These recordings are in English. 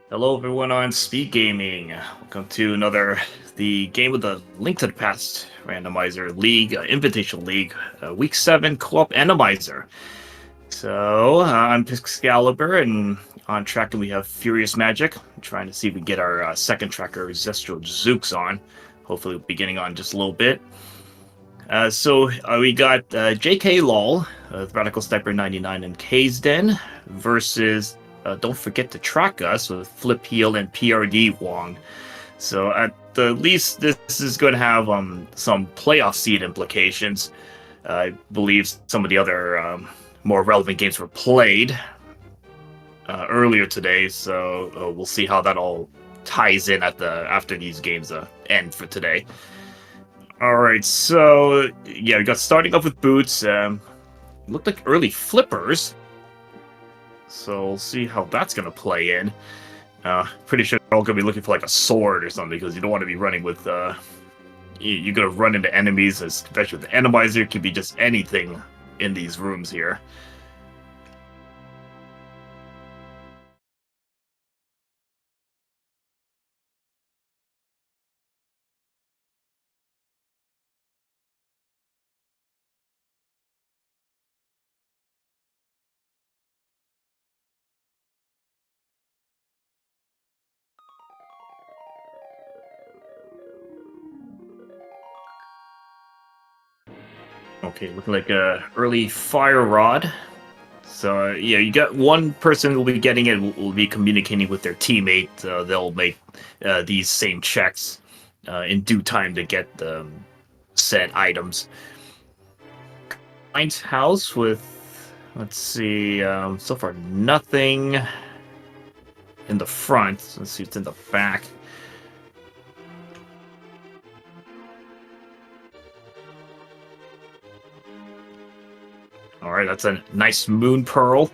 Hello, everyone on Speed Gaming. Welcome to the game with the Link to the Past Randomizer League, Invitational League, Week 7 Co-op Randomizer. So, I'm Excalibur, and on track we have Furious Magic. I'm trying to see if we get our second tracker, Zestro Zooks, on. Hopefully, we'll be getting on just a little bit. We got JKLOL, Radical Sniper 99 and K's Den, versus Don't Forget to Track Us with Flip Heel and PRD Wong. So at the least, this is going to have some playoff seed implications. I believe some of the other more relevant games were played earlier today, so we'll see how that all ties in after these games end for today. All right, so yeah, we got starting off with boots. Looked like early flippers, so we'll see how that's gonna play in. Pretty sure they're all gonna be looking for like a sword or something because you don't want to be running with. You're gonna run into enemies, especially with the Randomizer. It could be just anything in these rooms here. Okay, looking like a early fire rod. So yeah, you got one person who will be getting it. Will be communicating with their teammate. They'll make these same checks in due time to get the said items. Client's house with, let's see, so far nothing in the front. Let's see what's in the back. All right, that's a nice moon pearl.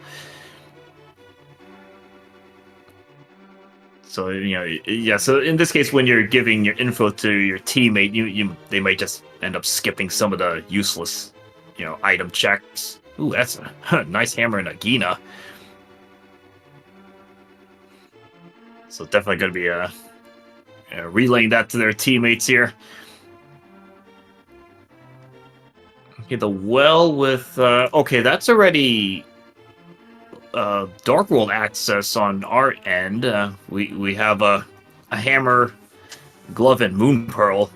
So yeah. So in this case, when you're giving your info to your teammate, they might just end up skipping some of the useless, item checks. Ooh, that's a nice hammer and a Gina. So definitely going to be relaying that to their teammates here. Okay, the well with okay, that's already Dark World access on our end. We have a hammer, glove, and moon pearl,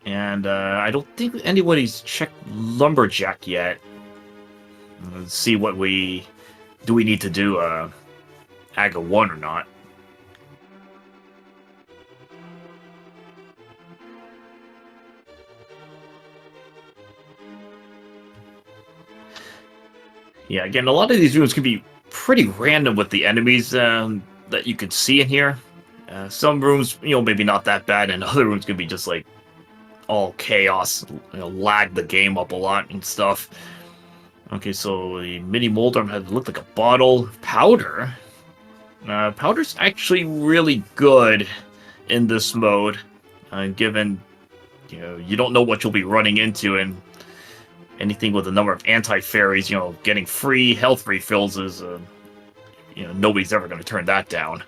and I don't think anybody's checked lumberjack yet. Let's see what we need to do. AGA 1 or not. Yeah, again, a lot of these rooms can be pretty random with the enemies that you can see in here. Some rooms, maybe not that bad, and other rooms could be just like all chaos, lag the game up a lot and stuff. Okay, so the mini molder had looked like a bottle powder. Powder's actually really good in this mode, given you don't know what you'll be running into, and anything with a number of anti-fairies, getting free health refills is, nobody's ever going to turn that down.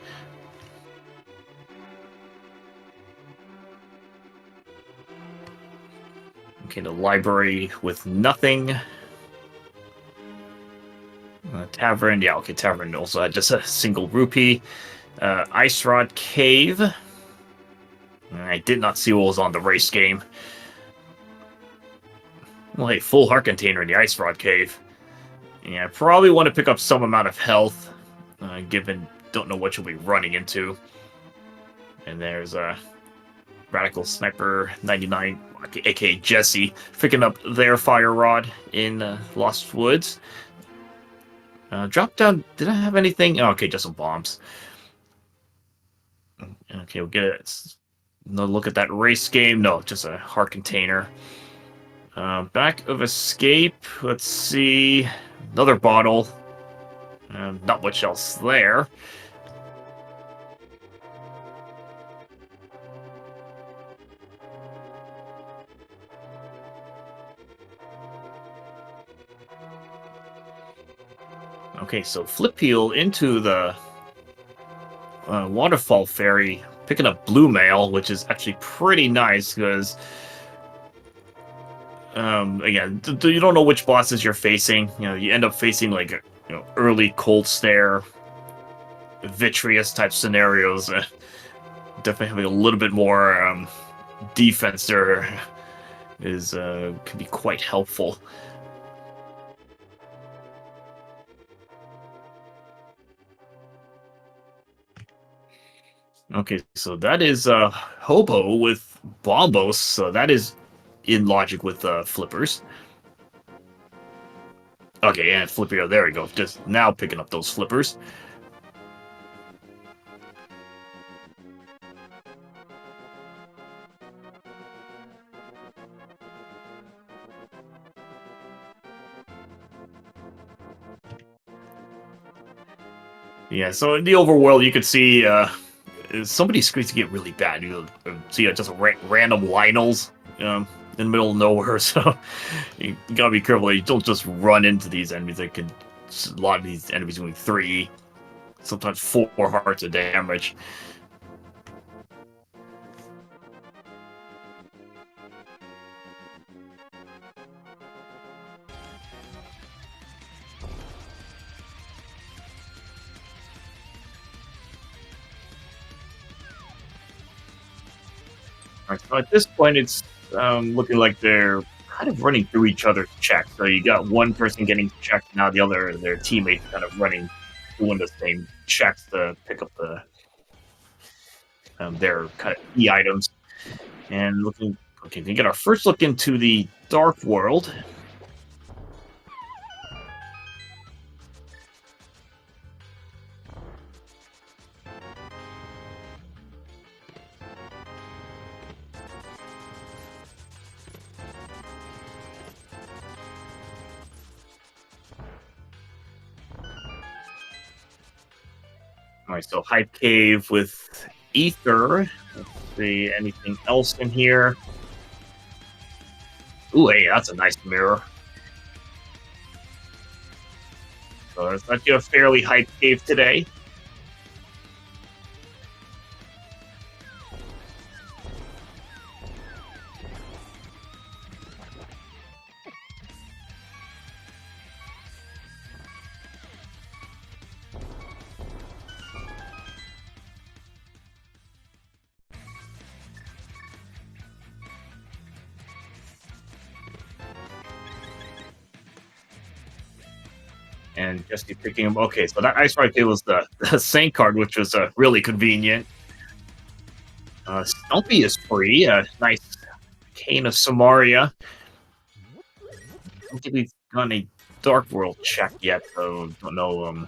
Okay, the library with nothing. Tavern, yeah, okay, tavern also had just a single rupee. Ice Rod Cave. I did not see what was on the race game. Well, hey, full heart container in the Ice Rod Cave. Yeah, I probably want to pick up some amount of health, given don't know what you'll be running into. And there's a Radical Sniper 99, aka Jesse, picking up their fire rod in Lost Woods. Drop down. Did I have anything? Oh, okay, just some bombs. Okay, we'll get it. No look at that race game. No, just a heart container. Back of escape. Let's see. Another bottle. Not much else there. Okay, so flip heal into the waterfall fairy, picking up blue mail, which is actually pretty nice because again, you don't know which bosses you're facing. You know, you end up facing like early cold snare, vitreous type scenarios. Definitely having a little bit more defense there is can be quite helpful. Okay, so that is Hobo with Bombos, so that is in logic with Flippers. Okay, and Flippio, there we go. Just now picking up those Flippers. Yeah, so in the overworld, you could see somebody's screens get really bad. You see just random Lionels in the middle of nowhere, so you gotta be careful. You don't just run into these enemies. They could, a lot of these enemies doing 3, sometimes 4 hearts of damage. Right, so at this point, it's looking like they're kind of running through each other's checks. So you got one person getting checked, now the other, their teammates, kind of running, doing the same checks to pick up their kind of key items. And looking, okay, we get our first look into the dark world. All right, so Hype Cave with Ether. Let's see, anything else in here? Ooh, hey, that's a nice mirror. So it's actually a fairly Hype Cave today. And just be picking them. Okay, so that Ice Ride was the Saint card, which was really convenient. Stumpy is free. Nice Cane of Samaria. I don't think we've done a Dark World check yet, so don't know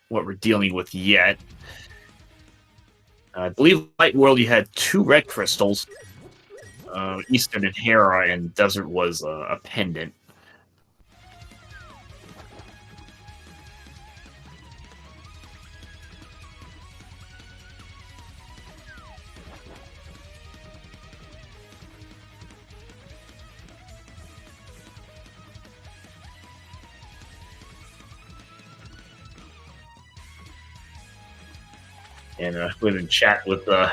what we're dealing with yet. I believe Light World you had 2 red crystals. Eastern and Hera, and Desert was a pendant. And we've been chat with the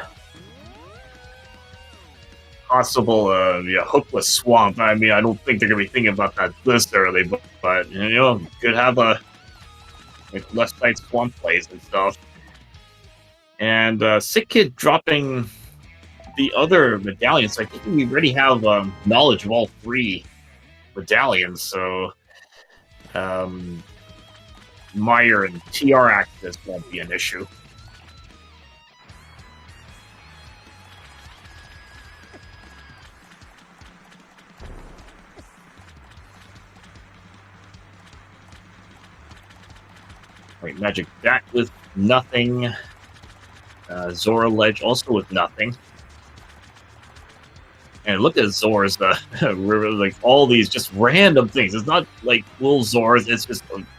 possible hookless swamp. I mean, I don't think they're gonna be thinking about that this early, but you know, could have a like left side swamp plays and stuff. And Sick Kid dropping the other medallions. So I think we already have knowledge of all 3 medallions. So Meyer and TR access won't be an issue. Right, Magic Bat with nothing. Zora Ledge also with nothing. And look at Zora's like all these just random things. It's not like little Zoras. It's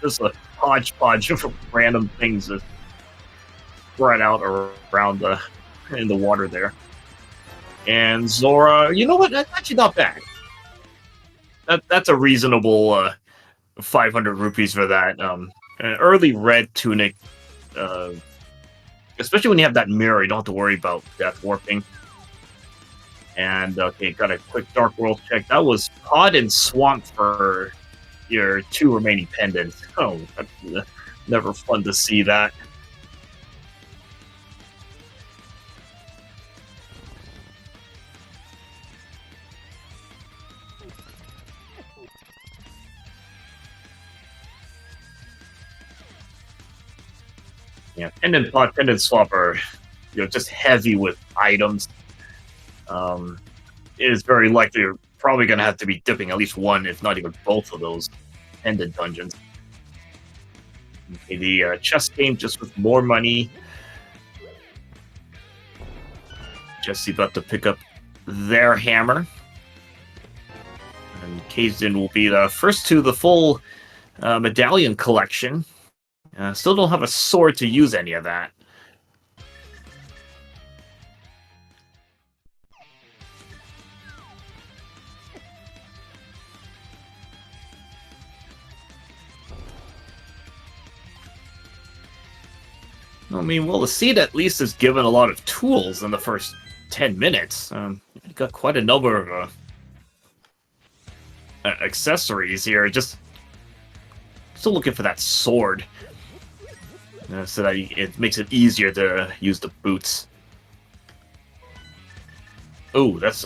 just a hodgepodge of random things that spread out around in the water there. And Zora, you know what? That's actually not bad. That's a reasonable 500 rupees for that. An early red tunic, especially when you have that mirror, you don't have to worry about death warping. And okay, got a quick Dark World check. That was Pod and Swamp for your 2 remaining pendants. Oh, that's never fun to see that. Yeah, pendant Pod, pendant swap are just heavy with items. It is very likely you're probably going to have to be dipping at least one, if not even both of those pendant dungeons. Okay, the chess game just with more money. Jesse about to pick up their hammer. And Kazin will be the first to the full medallion collection. Still don't have a sword to use any of that. I mean, well, the seed at least is given a lot of tools in the first 10 minutes. Got quite a number of accessories here. Just still looking for that sword. So that it makes it easier to use the boots. Oh, that's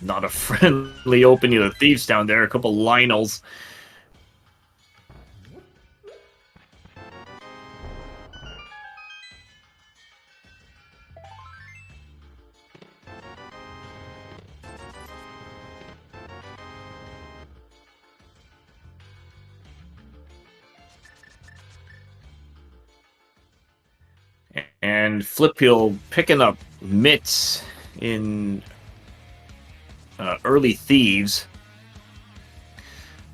not a friendly opening of the thieves down there. A couple Lionels. And Flip Heel picking up mitts in early thieves.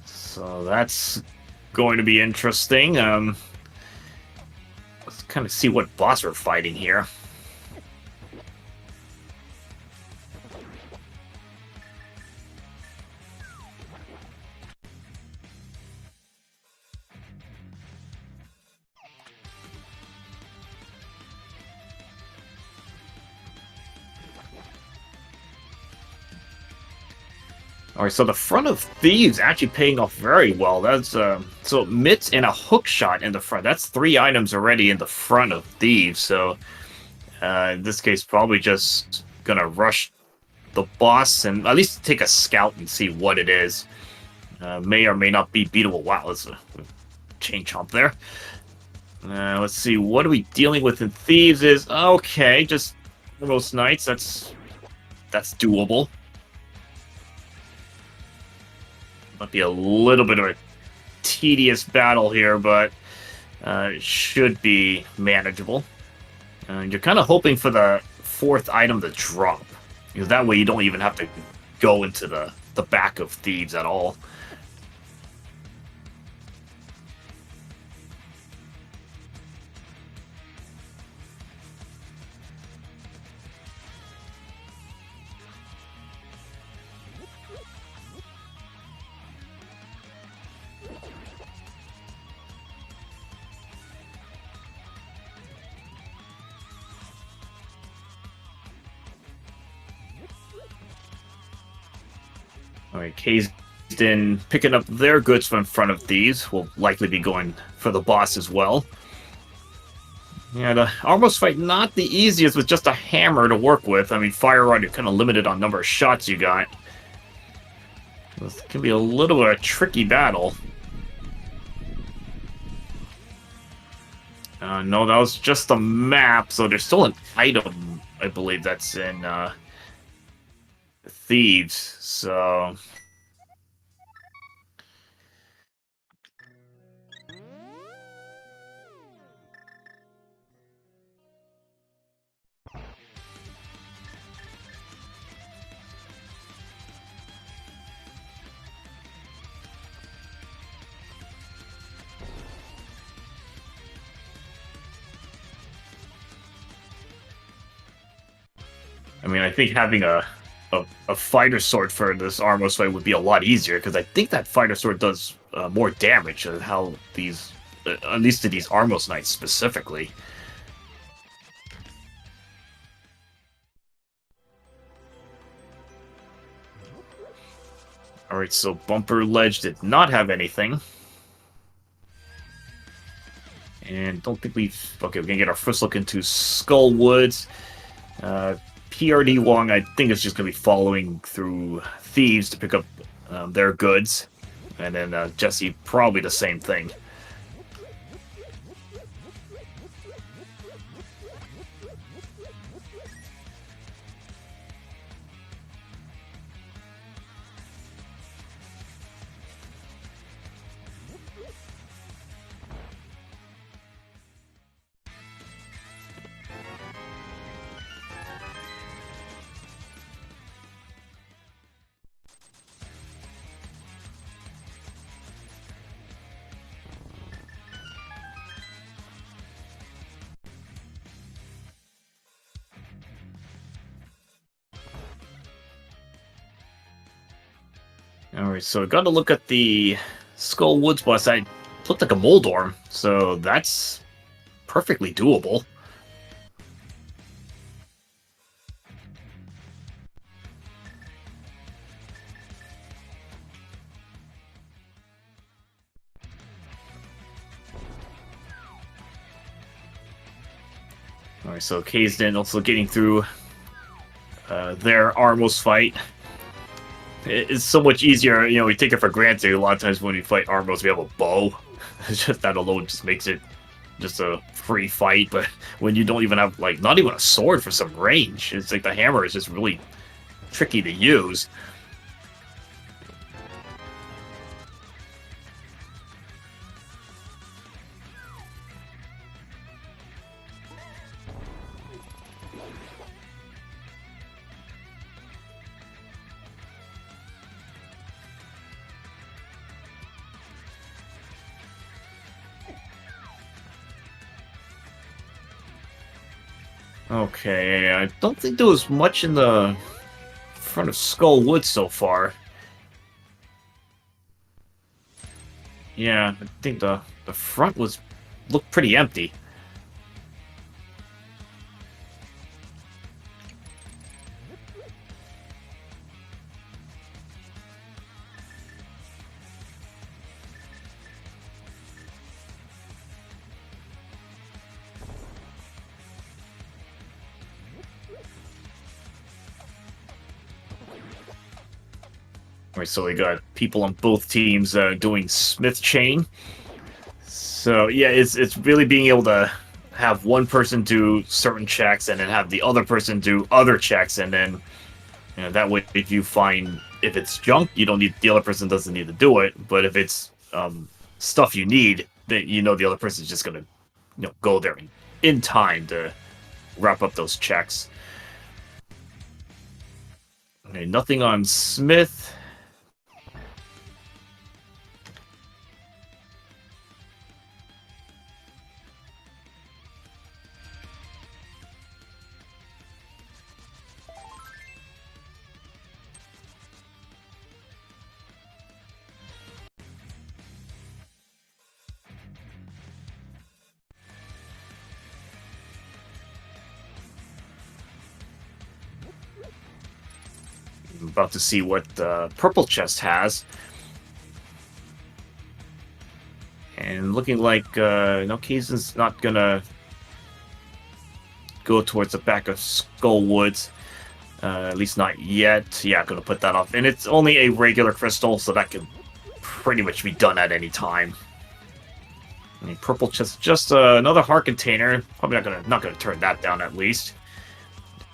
So that's going to be interesting. Let's kind of see what boss we're fighting here. All right, so the front of thieves actually paying off very well. That's so mitts and a hook shot in the front. That's 3 items already in the front of thieves. So in this case, probably just gonna rush the boss and at least take a scout and see what it is. May or may not be beatable. Wow, there's a chain chomp there. Let's see, what are we dealing with in thieves? Is okay, just most knights. That's doable. Might be a little bit of a tedious battle here, but it should be manageable. You're kind of hoping for the 4th item to drop, because that way you don't even have to go into the back of thieves at all. All right, Kazin picking up their goods from in front of these. Will likely be going for the boss as well. Yeah, the armor fight not the easiest with just a hammer to work with. I mean, Fire Rod, you're kind of limited on number of shots you got. This can be a little bit of a tricky battle. No, that was just a map, so there's still an item, I believe, that's in thieves, so... I mean, I think having a a fighter sword for this Armos fight would be a lot easier, because I think that fighter sword does more damage than how these, at least to these Armos Knights specifically. Alright, so Bumper Ledge did not have anything. And don't think we've... Okay, we're gonna get our first look into Skull Woods. PRD Wong, I think, is just gonna be following through thieves to pick up their goods. And then Jesse, probably the same thing. Alright, so I gotta look at the Skull Woods boss. I looked like a Moldorm, so that's perfectly doable. Alright, so Kaysden also getting through their Armos fight. It's so much easier, you know, we take it for granted. A lot of times when we fight Armos, we have a bow. It's just that alone just makes it just a free fight. But when you don't even have, like, not even a sword for some range, it's like the hammer is just really tricky to use. Okay, I don't think there was much in the front of Skull Woods so far. Yeah, I think the front looked pretty empty. Right, so we got people on both teams doing Smith Chain. So yeah, it's really being able to have one person do certain checks and then have the other person do other checks, and then that way if you find if it's junk, you don't need the other person doesn't need to do it. But if it's stuff you need, then the other person's just gonna go there in time to wrap up those checks. Okay, nothing on Smith. I'm about to see what the purple chest has. And looking like no, Kaysen's not gonna go towards the back of Skull Woods. At least not yet. Yeah, I'm gonna put that off. And it's only a regular crystal, so that can pretty much be done at any time. And purple chest, just another heart container. Probably not gonna turn that down at least.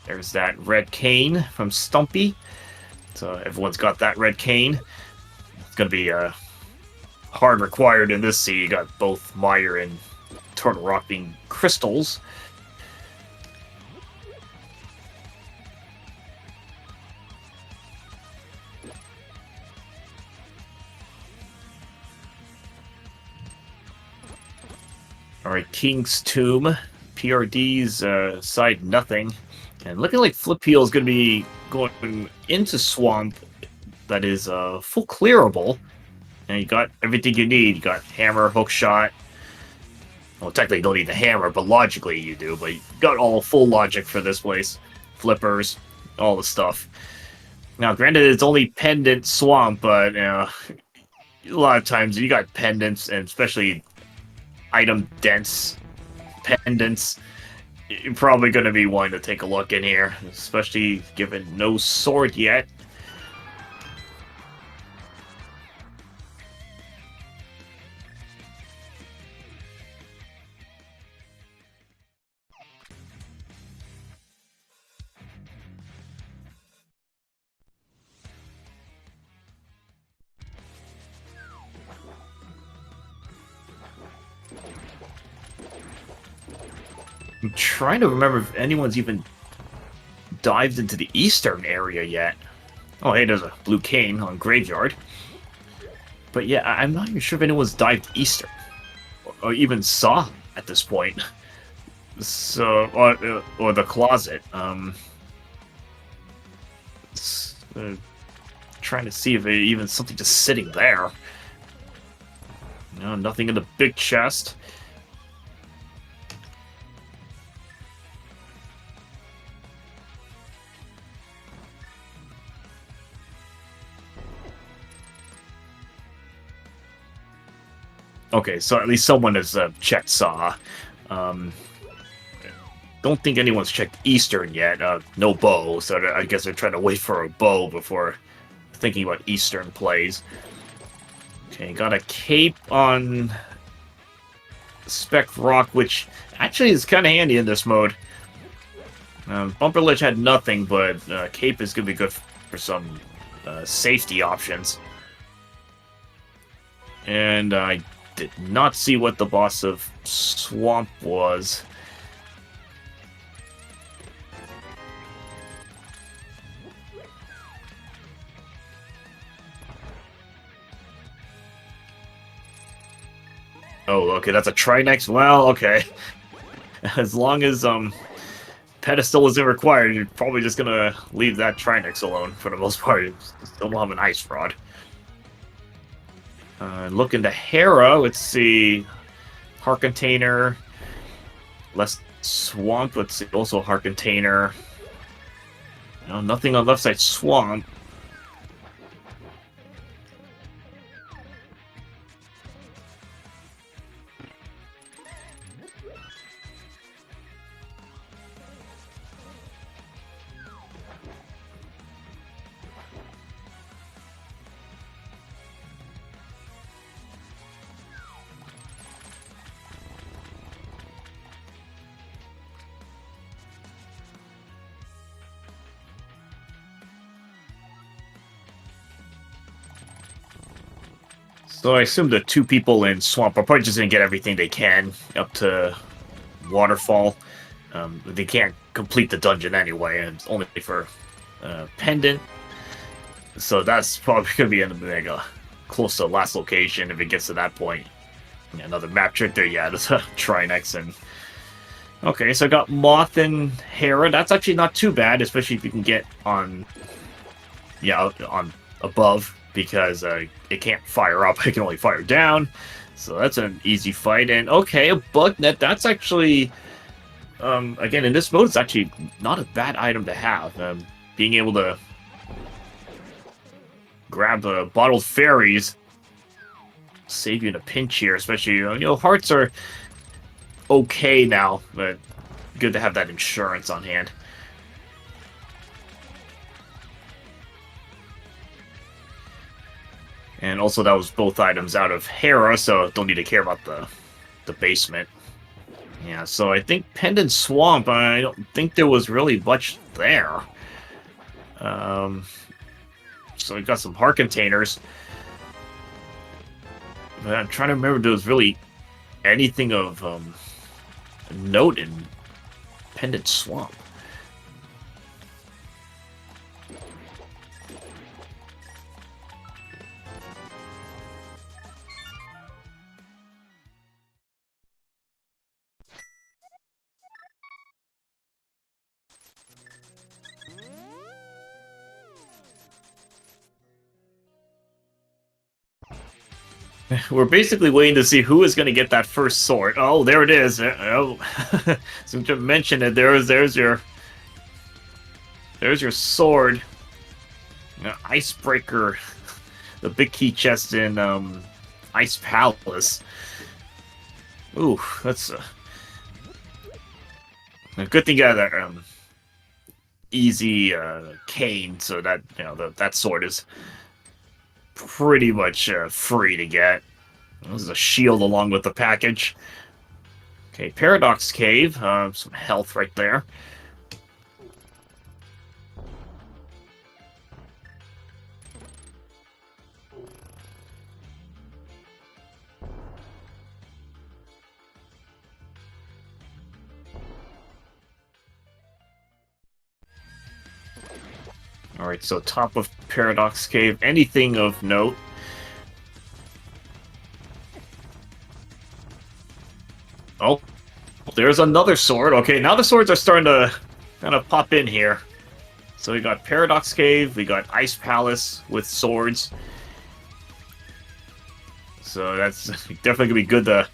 There's that red cane from Stumpy. So everyone's got that red cane. It's gonna be hard required in this sea. You got both Meyer and Turtle Rock being crystals. Alright, King's Tomb. PRD's side nothing. And looking like Flip Heel is going to be going into Swamp that is full clearable. And you got everything you need. You got hammer, hook shot. Well, technically you don't need the hammer, but logically you do. But you got all full logic for this place. Flippers, all the stuff. Now, granted, it's only Pendant Swamp, but you know, a lot of times you got pendants, and especially item dense pendants. You're probably going to be wanting to take a look in here, especially given no sword yet. I'm trying to remember if anyone's even dived into the eastern area yet. Oh, hey, there's a blue cane on Graveyard. But yeah, I'm not even sure if anyone's dived eastern. Or even saw at this point. So, or the closet. Trying to see if even something just sitting there. No, nothing in the big chest. Okay, so at least someone has checked Saw. Don't think anyone's checked Eastern yet. No bow, so I guess they're trying to wait for a bow before thinking about Eastern plays. Okay, got a cape on Spec Rock, which actually is kind of handy in this mode. Bumper Ledge had nothing, but cape is going to be good for some safety options. And I did not see what the boss of Swamp was. Oh, okay, that's a Trinex? Well, okay. As long as pedestal isn't required, you're probably just gonna leave that Trinex alone for the most part. Still don't have an ice rod. Look into Hera, let's see. Heart Container. Less Swamp, let's see. Also Heart Container. No, nothing on left side Swamp. So I assume the two people in Swamp are probably just going to get everything they can up to Waterfall. They can't complete the dungeon anyway, and it's only for Pendant. So that's probably going to be in the close to the last location if it gets to that point. Yeah, another map trick there. Yeah, there's a Trinex. And okay, so I got Moth and Hera. That's actually not too bad, especially if you can get on, yeah, on above, because it can't fire up. It can only fire down. So that's an easy fight. And okay, a bug net. That's actually, again, in this mode, it's actually not a bad item to have. Being able to grab the bottled fairies, save you in a pinch here, especially, you know, hearts are okay now, but good to have that insurance on hand. And also that was both items out of Hera, so don't need to care about the basement. Yeah, so I think Pendant Swamp, I don't think there was really much there. So we got some heart containers. But I'm trying to remember if there was really anything of note in Pendant Swamp. We're basically waiting to see who is going to get that first sword. Oh, there it is. Oh, so to mention it, there's your sword. Icebreaker, the big key chest in Ice Palace. Ooh, that's a good thing. You got that easy cane, so that that sword is pretty much free to get. This is a shield along with the package. Okay, Paradox Cave. Some health right there. Alright, so top of Paradox Cave. Anything of note? Oh, there's another sword. Okay, now the swords are starting to kind of pop in here. So we got Paradox Cave, we got Ice Palace with swords. So that's definitely gonna be good to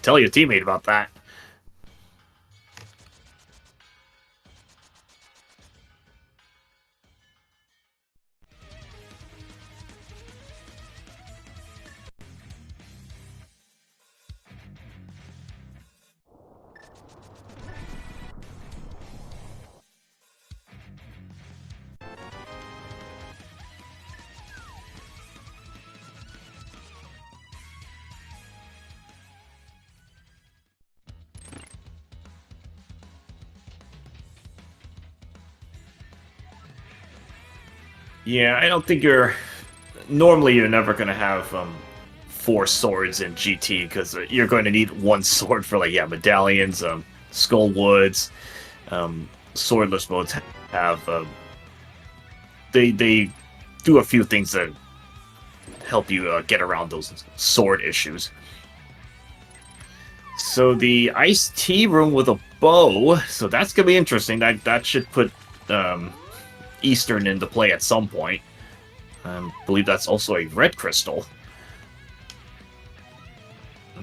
tell your teammate about that. Yeah, I don't think you're... Normally, you're never going to have 4 swords in GT, because you're going to need 1 sword for, like, yeah, medallions, skull woods, swordless modes have... they do a few things that help you get around those sword issues. So the iced tea room with a bow, so that's going to be interesting. That should put... Eastern into play at some point. I believe that's also a red crystal.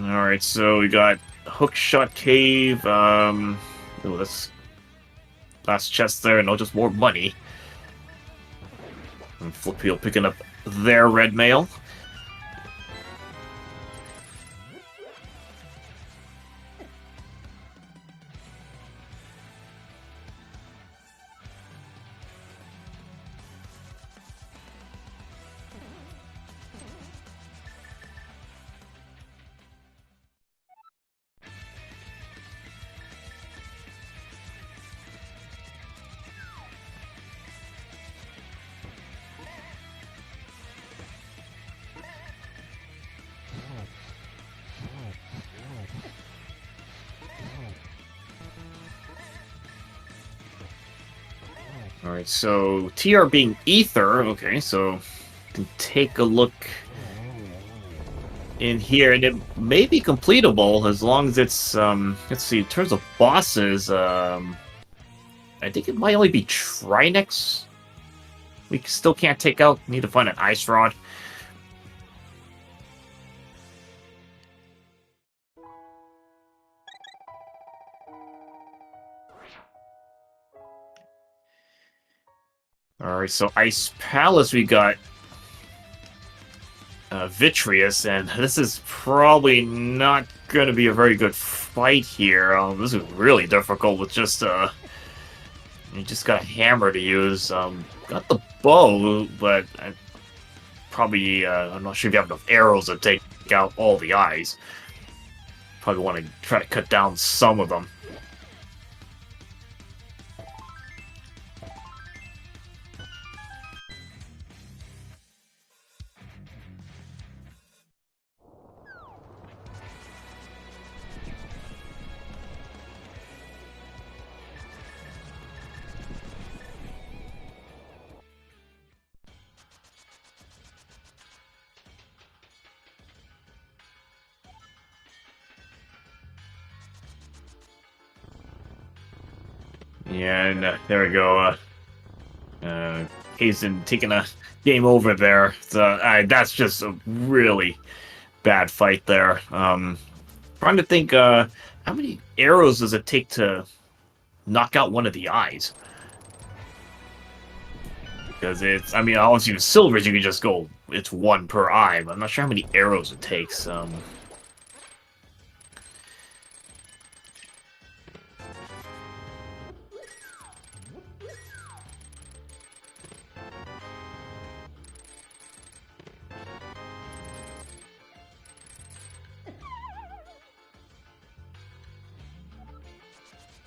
Alright, so we got Hookshot Cave. Oh, that's last chest there, no, just more money. And Flip Wheel picking up their red mail. Alright, so TR being Ether, okay, so can take a look in here, and it may be completable as long as it's, let's see, in terms of bosses, I think it might only be Trinex we still can't take out. Need to find an Ice Rod. Alright, so Ice Palace we got Vitreous, and this is probably not going to be a very good fight here. This is really difficult with just, you just got a hammer to use. Got the bow, but I'm not sure if you have enough arrows to take out all the eyes. Probably want to try to cut down some of them. Yeah, and there we go. Hazen taking a game over there. So that's just a really bad fight there. Trying to think, how many arrows does it take to knock out one of the eyes? Because it's, I mean, obviously with silvers, you can just go, it's one per eye, but I'm not sure how many arrows it takes.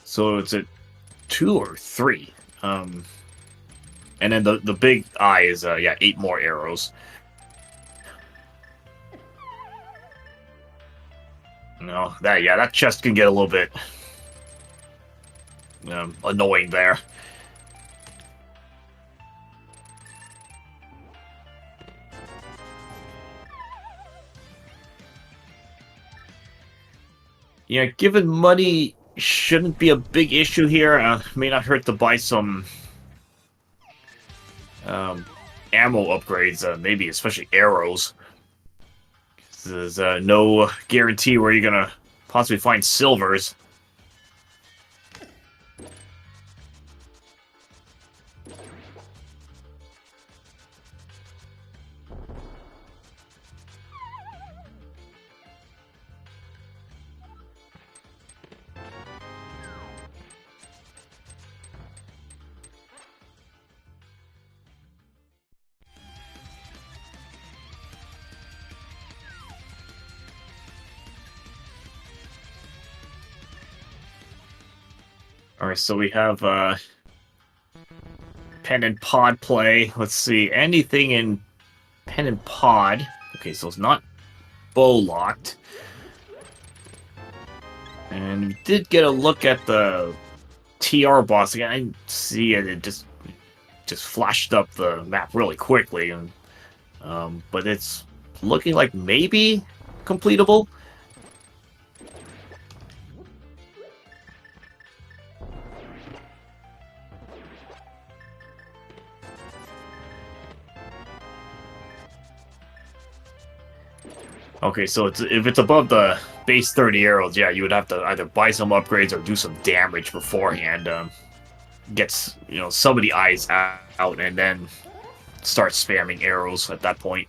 So it's a 2 or 3. And then the big eye is, yeah, 8 more arrows. No, that chest can get a little bit annoying there. Yeah, given money shouldn't be a big issue here. May not hurt to buy some ammo upgrades, maybe especially arrows. There's no guarantee where you're gonna possibly find silvers. Alright, so we have pen and pod play. Let's see, anything in pen and pod. Okay, so it's not bow locked. And we did get a look at the TR boss again. I didn't see it, it just flashed up the map really quickly. And, but it's looking like maybe completable. Okay, so if it's above the base 30 arrows, yeah, you would have to either buy some upgrades or do some damage beforehand. Gets, some of the eyes out and then start spamming arrows at that point.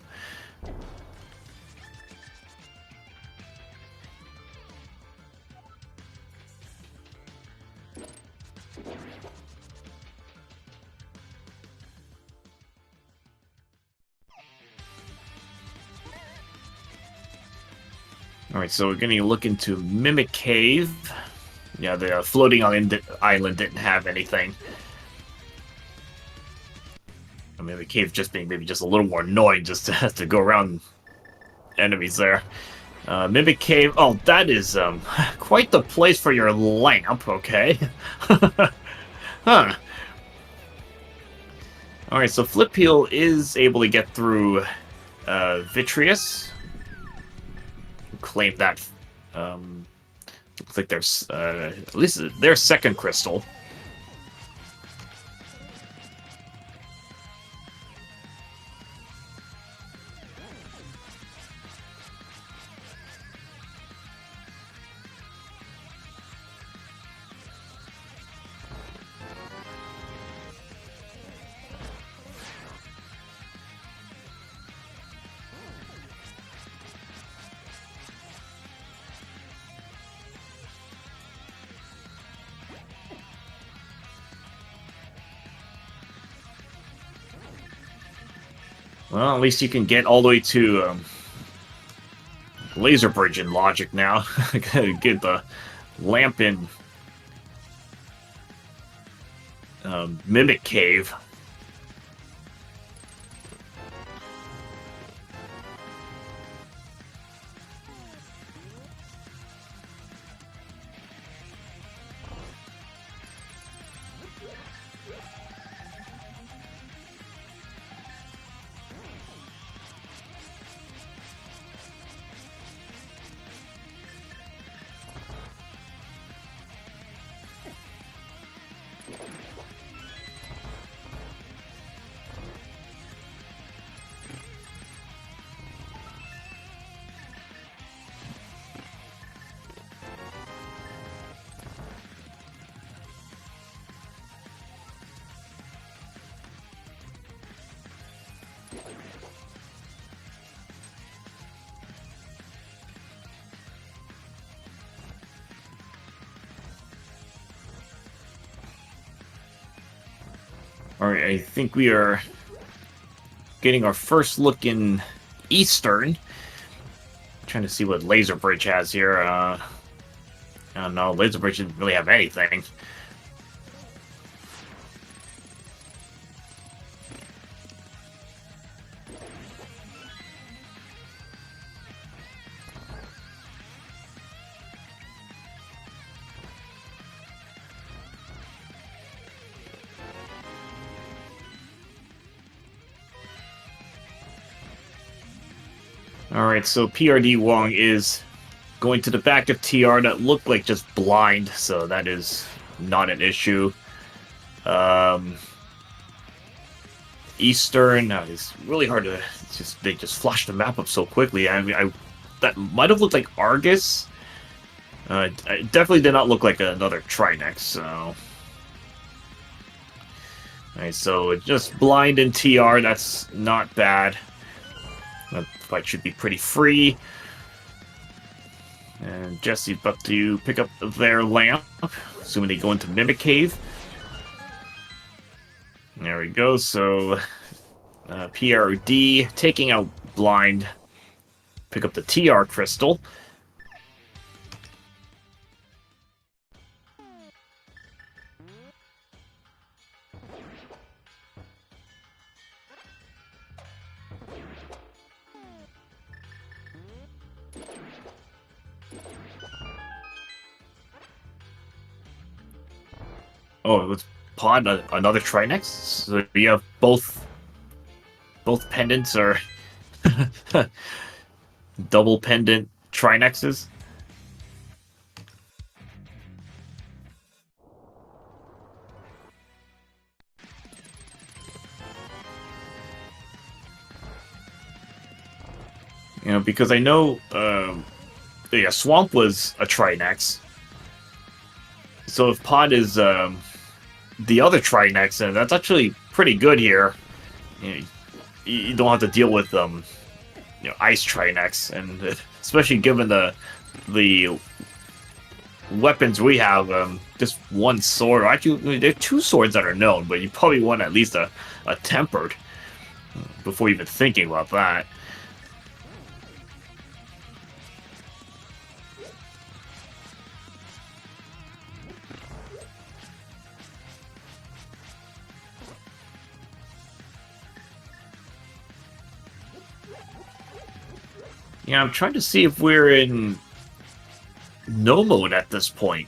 Alright, so we're going to look into Mimic Cave. Yeah, the floating island didn't have anything. Mimic Cave just being maybe just a little more annoying just to have to go around enemies there. Mimic Cave, oh, that is quite the place for your lamp, okay. Huh. Alright, so Flip Heel is able to get through Vitreous. Claim that. Looks like there's at least their second crystal. Well, at least you can get all the way to Laser Bridge in Logic now. Get the lamp in Mimic Cave. Alright, I think we are getting our first look in Eastern. Trying to see what Laser Bridge has here. I don't know, Laser Bridge didn't really have anything. Alright, so PRD Wong is going to the back of TR that looked like just blind, so that is not an issue. Eastern, it's really hard to they just flashed the map up so quickly. I mean, that might have looked like Argus. It definitely did not look like another Trinex, so. Alright, so just blind in TR, that's not bad. That fight should be pretty free. And Jesse's about to pick up their lamp, assuming they go into Mimic Cave. There we go, so PRD taking out blind. Pick up the TR crystal. Oh, it was Pod, another Trinex? So you have both pendants are double pendant Trinexes? You know, because I know, yeah, Swamp was a Trinex. So if Pod is the other Trinex, and that's actually pretty good here. You don't have to deal with Ice Trinex, and especially given the weapons we have, just one sword. Actually, there are two swords that are known, but you probably want at least a tempered before even thinking about that. Yeah, I'm trying to see if we're in no mode at this point.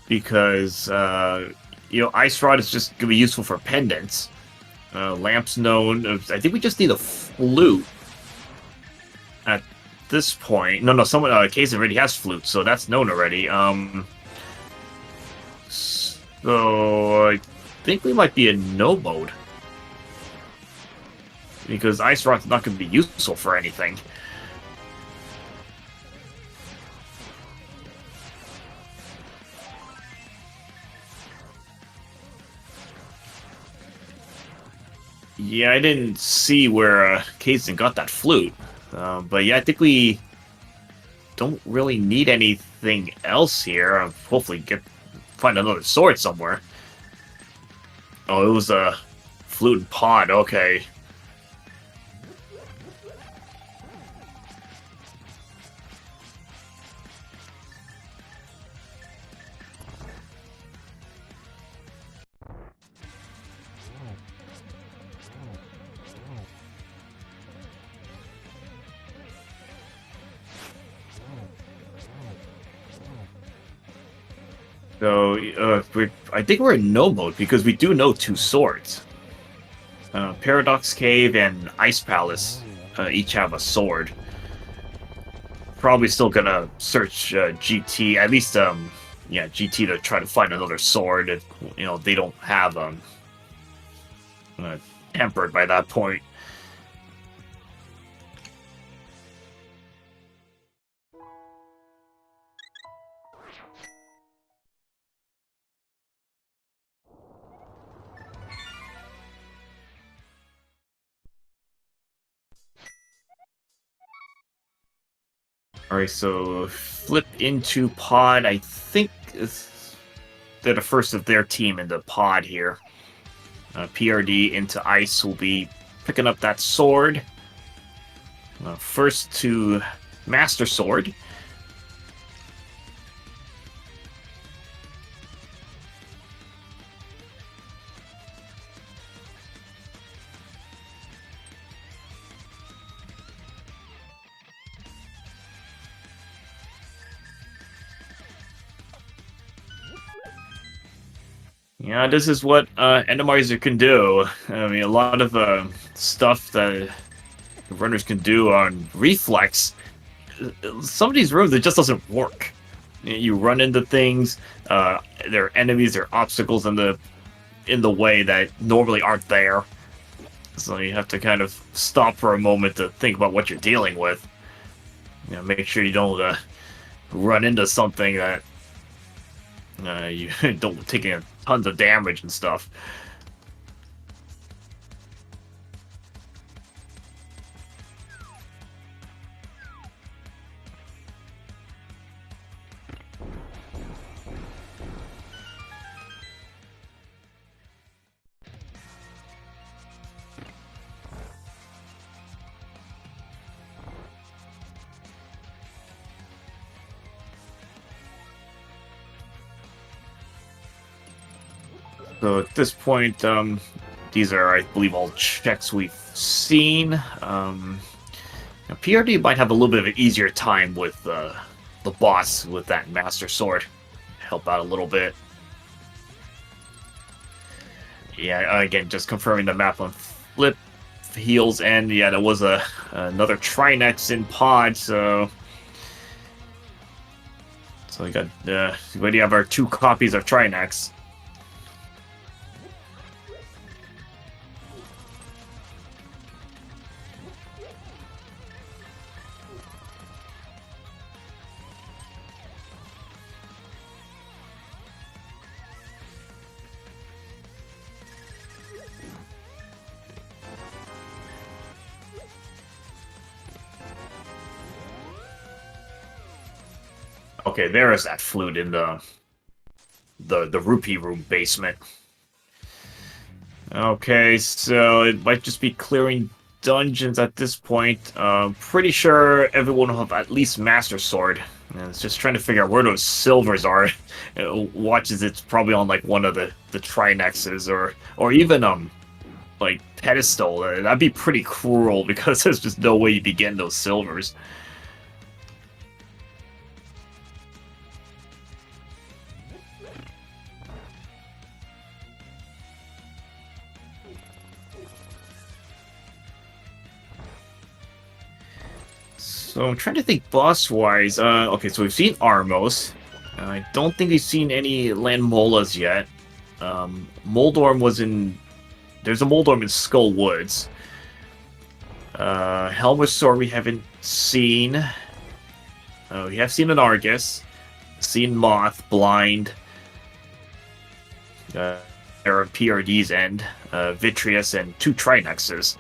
Because, Ice Rod is just going to be useful for pendants. Lamp's known. I think we just need a flute at this point. No, someone, Case already has flute, so that's known already. So, I think we might be in no mode. Because Ice Rod's not going to be useful for anything. Yeah, I didn't see where Kazan got that flute. But yeah, I think we don't really need anything else here. Hopefully find another sword somewhere. Oh, it was a flute and pod, okay. So, I think we're in no mode because we do know two swords. Paradox Cave and Ice Palace each have a sword. Probably still gonna search GT, at least, GT to try to find another sword if, they don't have tempered by that point. Alright, so flip into pod. I think they're the first of their team in the pod here. PRD into ice will be picking up that sword. First to Master Sword. Yeah, this is what Randomizer can do. I mean, a lot of stuff that runners can do on reflex. Some of these rooms, it just doesn't work. You run into things. There are enemies, there are obstacles in the way that normally aren't there. So you have to kind of stop for a moment to think about what you're dealing with. You know, make sure you don't run into something that you don't take tons of damage and stuff. So at this point, these are, I believe, all checks we've seen. PRD might have a little bit of an easier time with the boss with that Master Sword. Help out a little bit. Yeah, again, just confirming the map on Flip Heel's end. Yeah, there was another Trinex in Pod, so we got we do have our 2 copies of Trinex. Okay, there is that flute in the rupee room basement. Okay, so it might just be clearing dungeons at this point. Pretty sure everyone will have at least Master Sword. And it's just trying to figure out where those silvers are. It watches it's probably on like one of the Trinexes or even like pedestal. That'd be pretty cruel because there's just no way you'd be getting those silvers. So I'm trying to think boss-wise. Okay, so we've seen Armos. I don't think we've seen any Landmolas yet. Moldorm was in... There's a Moldorm in Skull Woods. Helmasaur we haven't seen. We have seen an Argus. Seen Moth, Blind. There are PRD's end. Vitreous, and 2 Trinexes.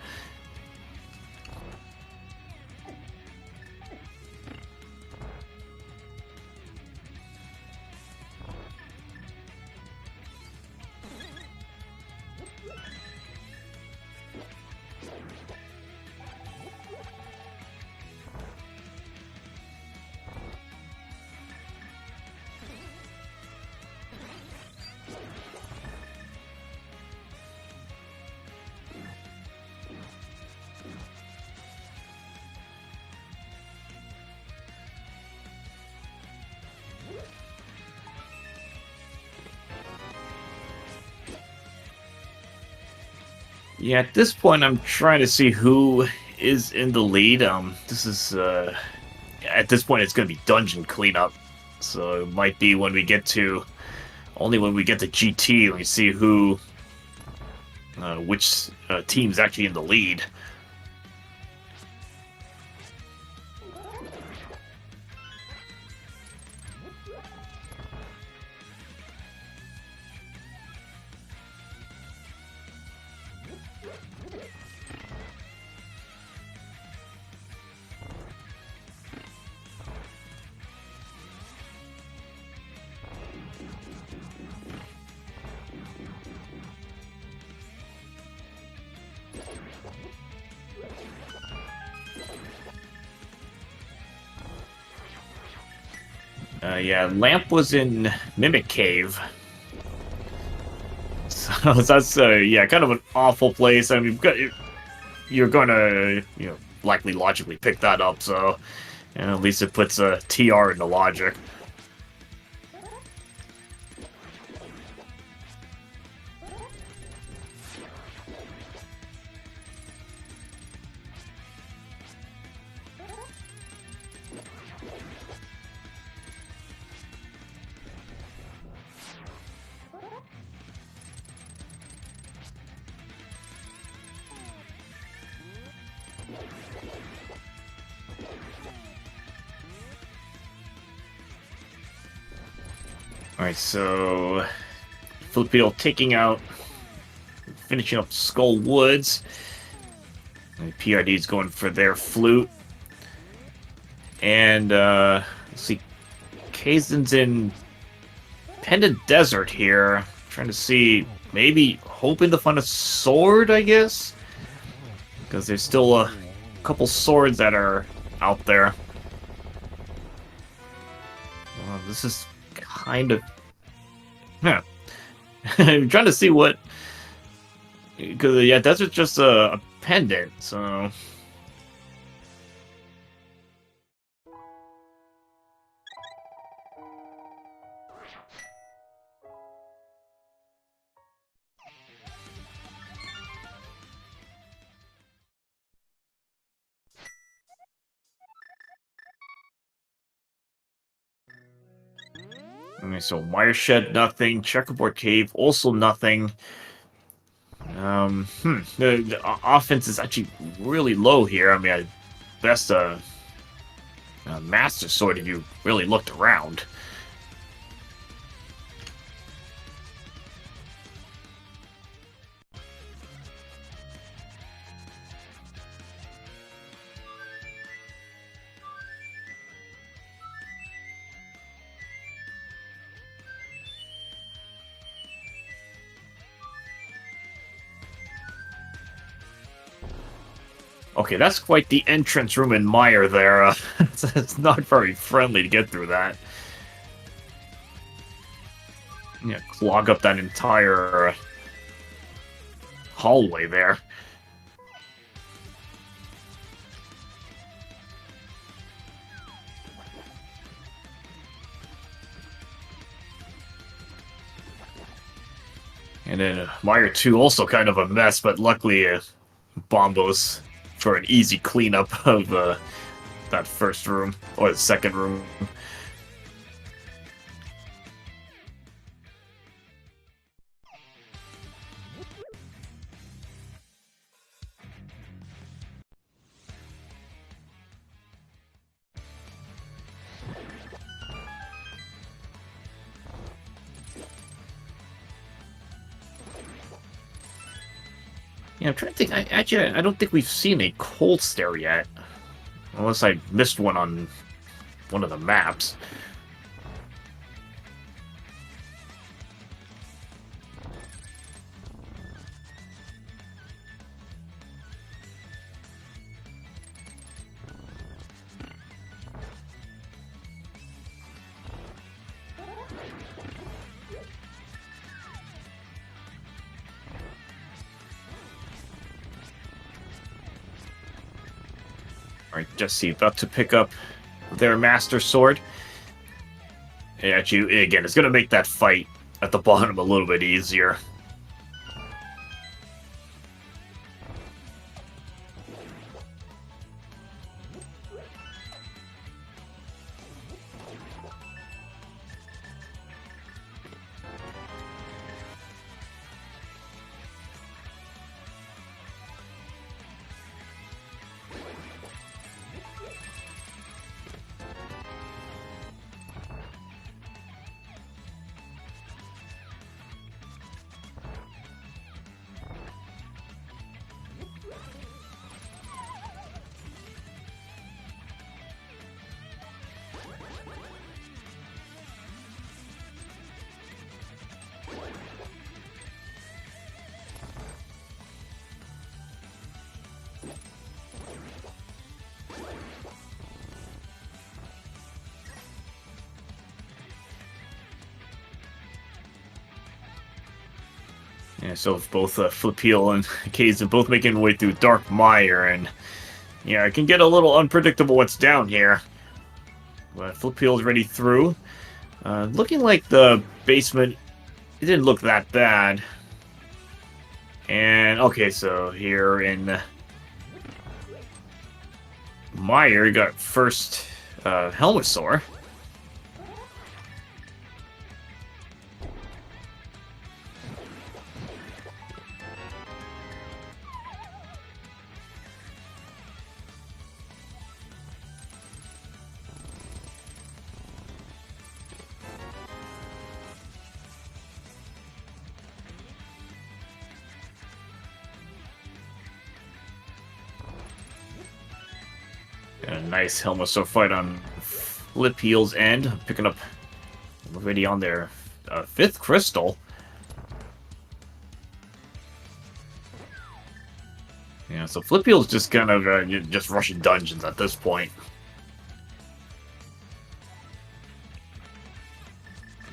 Yeah, at this point, I'm trying to see who is in the lead. This is at this point, it's going to be dungeon cleanup, so it might be when we get to GT, we see who, which team's actually in the lead. Yeah, Lamp was in Mimic Cave. So that's, yeah, kind of an awful place. I mean, you're gonna, likely logically pick that up, so at least it puts a TR into logic. Alright, so Filipino finishing up Skull Woods. And PRD's going for their flute. And, let's see, Kaizen's in Pendant Desert here. Trying to see, maybe hoping to find a sword, I guess? Because there's still a couple swords that are out there. This is kind of... Yeah. I'm trying to see what... Because, yeah, Desert's just a pendant, so... Okay, so Wireshed, nothing. Checkerboard Cave, also nothing. The offense is actually really low here. I mean, best Master Sword if you really looked around. Okay, that's quite the entrance room in Mire there. It's not very friendly to get through that. Yeah, clog up that entire hallway there. And then Mire 2 also kind of a mess, but luckily Bombos for an easy cleanup of that first room, or the second room. Yeah, I'm trying to think. I don't think we've seen a cold stare yet. Unless I missed one on one of the maps. Alright, Jesse about to pick up their Master Sword. And actually, again, it's going to make that fight at the bottom a little bit easier. Yeah, so both Flipeel and Kazin both making their way through Dark Mire, and yeah, it can get a little unpredictable what's down here. But Flipeel's ready through. Looking like the basement, it didn't look that bad. And okay, so here in Mire, you got first Helmosaur. A nice Helmosaur fight on Flipeel's end, picking up already on their 5th crystal. Yeah, so Flipeel's just kind of just rushing dungeons at this point.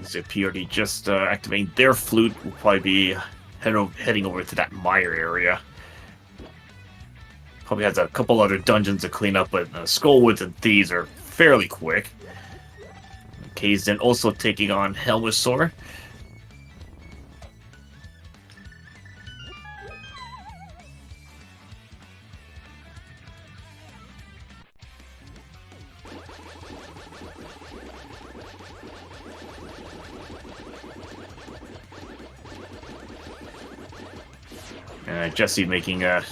So PRD just activating their flute, will probably be heading over to that Mire area. Probably has a couple other dungeons to clean up, but Skullwoods and Thieves are fairly quick. Kazin also taking on Helmosaur. Jesse making a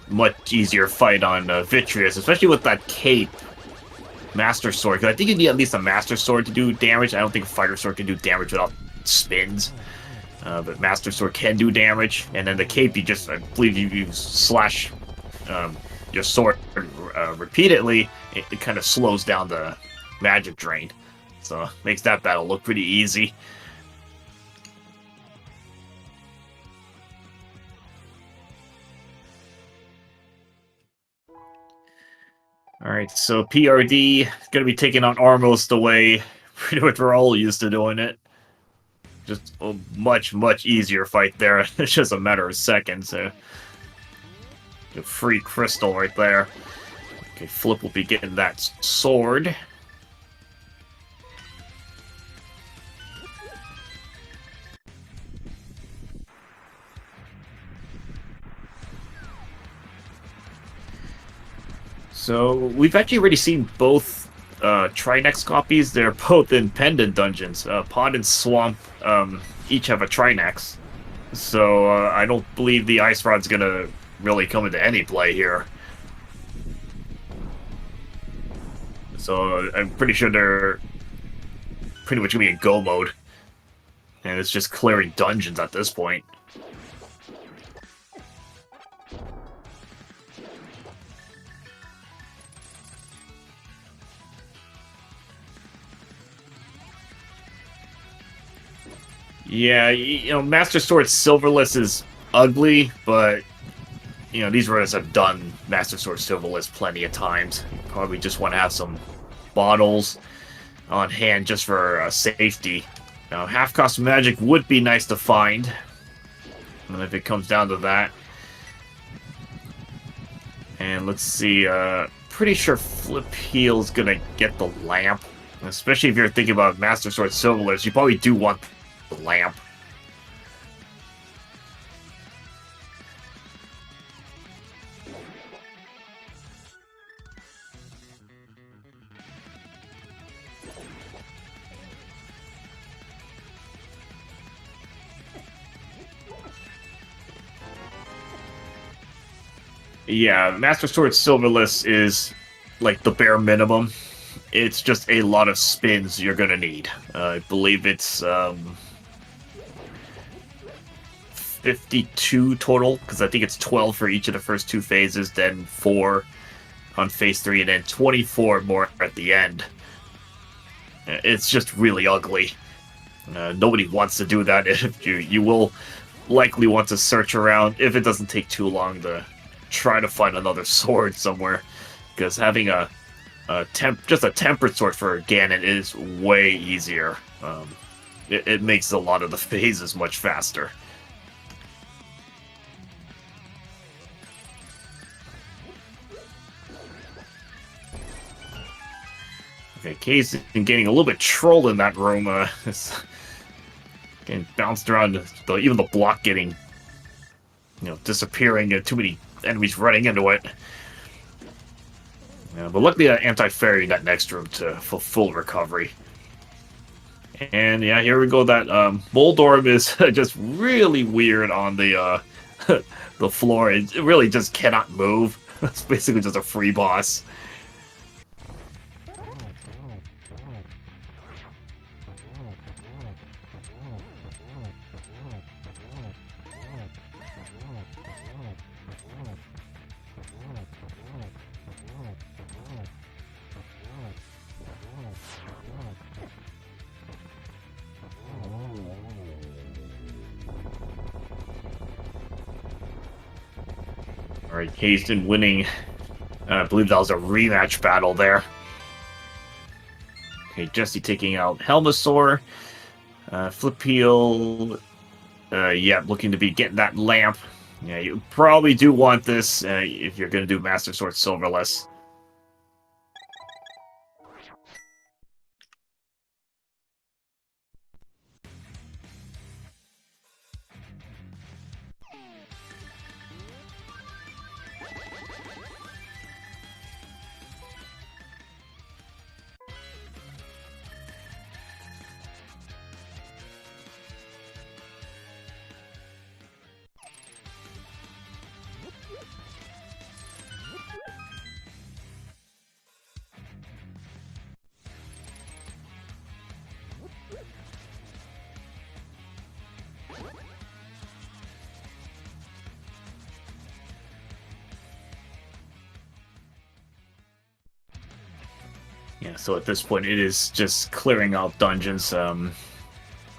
much easier fight on Vitreous, especially with that cape Master Sword, because I think you need at least a Master Sword to do damage. I don't think a Fighter Sword can do damage without spins, but Master Sword can do damage. And then the cape, you just, I believe you slash your sword repeatedly, it kind of slows down the magic drain, so makes that battle look pretty easy. Alright, so PRD is going to be taking on Armos the way pretty much we're all used to doing it. Just a much, much easier fight there. It's just a matter of seconds. A free crystal right there. Okay, Flip will be getting that sword. So, we've actually already seen both Trinex copies. They're both in Pendant dungeons. Pond and Swamp each have a Trinex. So, I don't believe the Ice Rod's gonna really come into any play here. So, I'm pretty sure they're pretty much gonna be in go mode. And it's just clearing dungeons at this point. Yeah, you know, Master Sword Silverless is ugly, but, you know, these runners have done Master Sword Silverless plenty of times. Probably just want to have some bottles on hand just for safety. Now, half-cost magic would be nice to find, and if it comes down to that. And let's see, pretty sure Flipeel's gonna get the lamp. Especially if you're thinking about Master Sword Silverless, you probably do want the lamp. Yeah, Master Sword Silverless is like the bare minimum. It's just a lot of spins you're gonna need. I believe it's 52 total, because I think it's 12 for each of the first 2 phases, then 4 on phase 3, and then 24 more at the end. It's just really ugly. Nobody wants to do that. If you will likely want to search around, if it doesn't take too long, to try to find another sword somewhere, because having just a tempered sword for Ganon is way easier. It makes a lot of the phases much faster. Okay, K's been getting a little bit trolled in that room. It's getting bounced around. Even the block getting, disappearing. Too many enemies running into it. Yeah, but luckily, anti-fairy in that next room for full recovery. And yeah, here we go. That Moldorm is just really weird on the the floor. It really just cannot move. It's basically just a free boss. Alright, Hasten winning. I believe that was a rematch battle there. Okay, Jesse taking out Helmasaur. Flipeel. Yeah, looking to be getting that lamp. Yeah, you probably do want this if you're going to do Master Sword Silverless. Yeah, so at this point, it is just clearing out dungeons.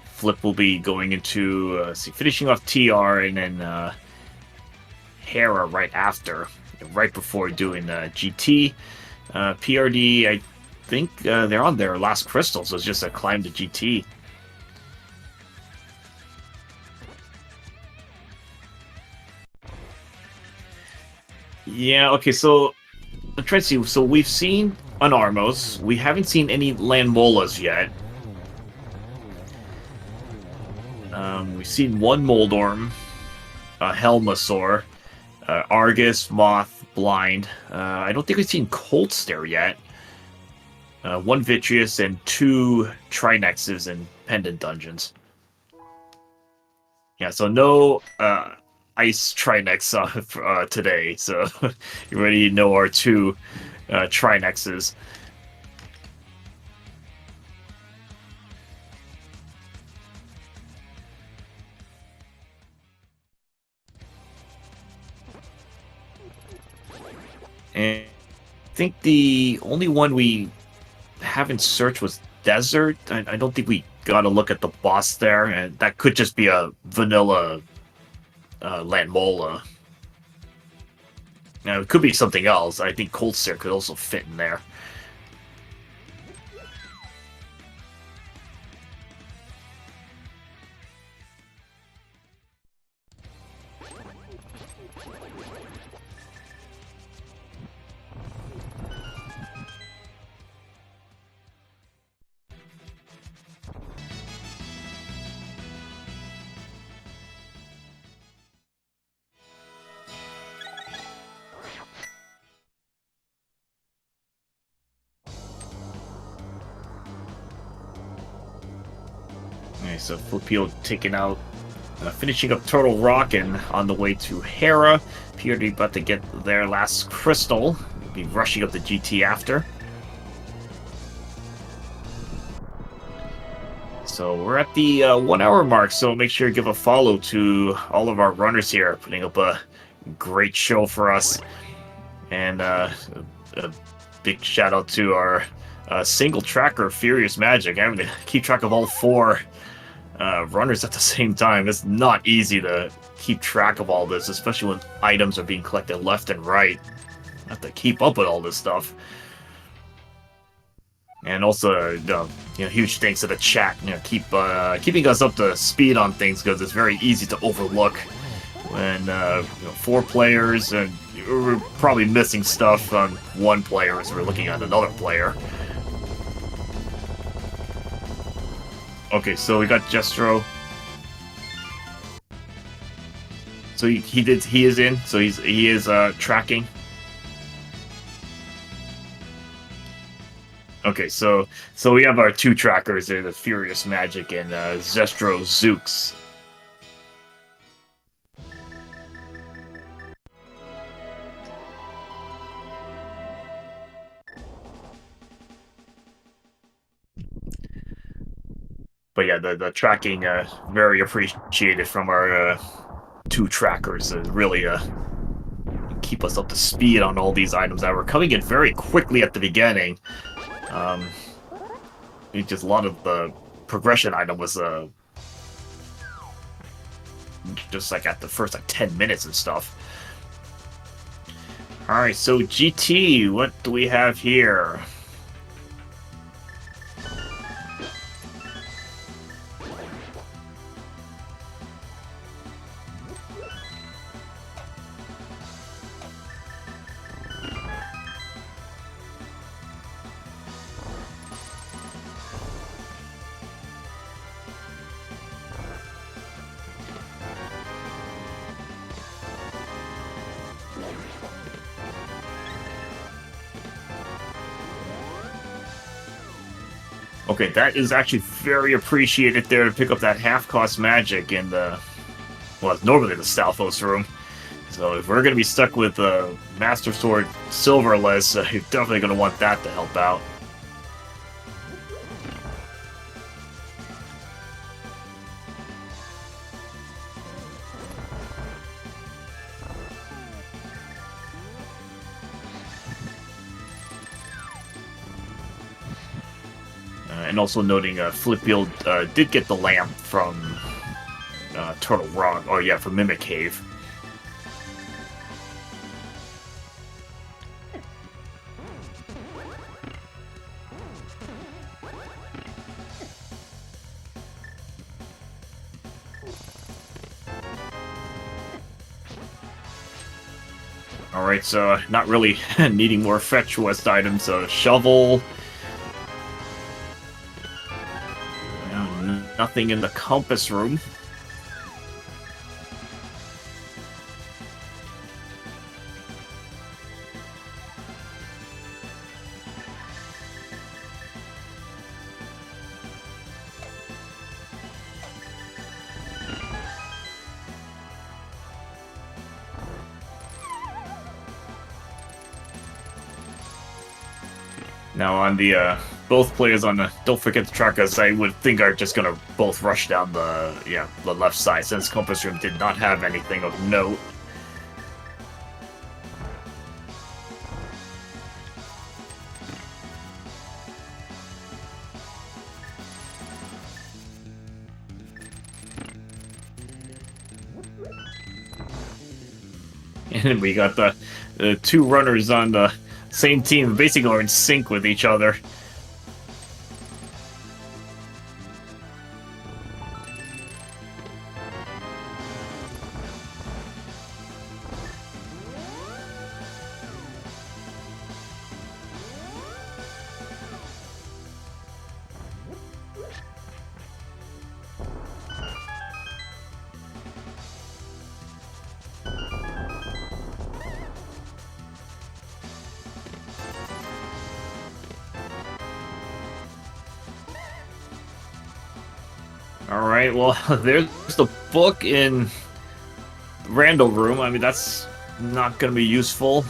Flip will be going into, finishing off TR, and then Hera right after, right before doing GT. PRD, I think they're on their last crystal, so it's just a climb to GT. Yeah, okay, so I'm trying to see. So we've seen Anarmos. We haven't seen any Landmolas yet. We've seen one Moldorm, Helmasaur, Argus, Moth, Blind. I don't think we've seen Cold Stare yet. One Vitreous and two Trinexes in Pendant Dungeons. Yeah, so no Ice Trinex today. So you already know our two Trinexes. And I think the only one we haven't searched was Desert. I don't think we got a look at the boss there, and that could just be a vanilla Landmola. Now, it could be something else. I think Cold Stare could also fit in there. Okay, so Flipeel taking out, finishing up Turtle Rock, and on the way to Hera. PRD about to get their last crystal. We'll be rushing up the GT after. So we're at the 1 hour mark, so make sure to give a follow to all of our runners here, putting up a great show for us. And a big shout out to our single tracker, Furious Magic. Having to keep track of all four runners at the same time. It's not easy to keep track of all this, especially when items are being collected left and right. I have to keep up with all this stuff. And also, huge thanks to the chat. Keeping us up to speed on things, because it's very easy to overlook when 4 players, and we're probably missing stuff on one player as we're looking at another player. Okay, so we got Jestro. So he is in. So he is tracking. Okay, so we have our two trackers there, the Furious Magic and Zestro Zooks. But yeah, the tracking very appreciated from our two trackers. Really keep us up to speed on all these items that were coming in very quickly at the beginning. Just a lot of the progression item was just like at the first like 10 minutes and stuff. All right, so GT, what do we have here? Okay, that is actually very appreciated there to pick up that half-cost magic in the... Well, it's normally the Stalfos room. So if we're going to be stuck with Master Sword Silverless, you're definitely going to want that to help out. And also noting Flipfield did get the lamp from Turtle Rock. Oh yeah, from Mimic Cave. Alright, so not really needing more Fetch West items. Shovel. Nothing in the compass room. Now on the both players on the Don't Forget to Track Us, I would think are just gonna both rush down the left side, since Compass Room did not have anything of note. And we got the two runners on the same team, basically are in sync with each other. Alright, well, there's the book in Randall Room. I mean, that's not going to be useful.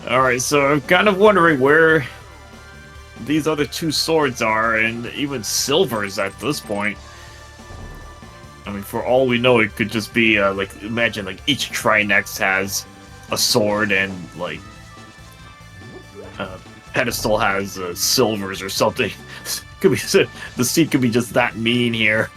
Alright, so I'm kind of wondering where these other two swords are, and even Silver's at this point. I mean, for all we know, it could just be, like, imagine, like, each Trinex has a sword, and, like, Pedestal has Silver's or something. Could be the seat could be just that mean here.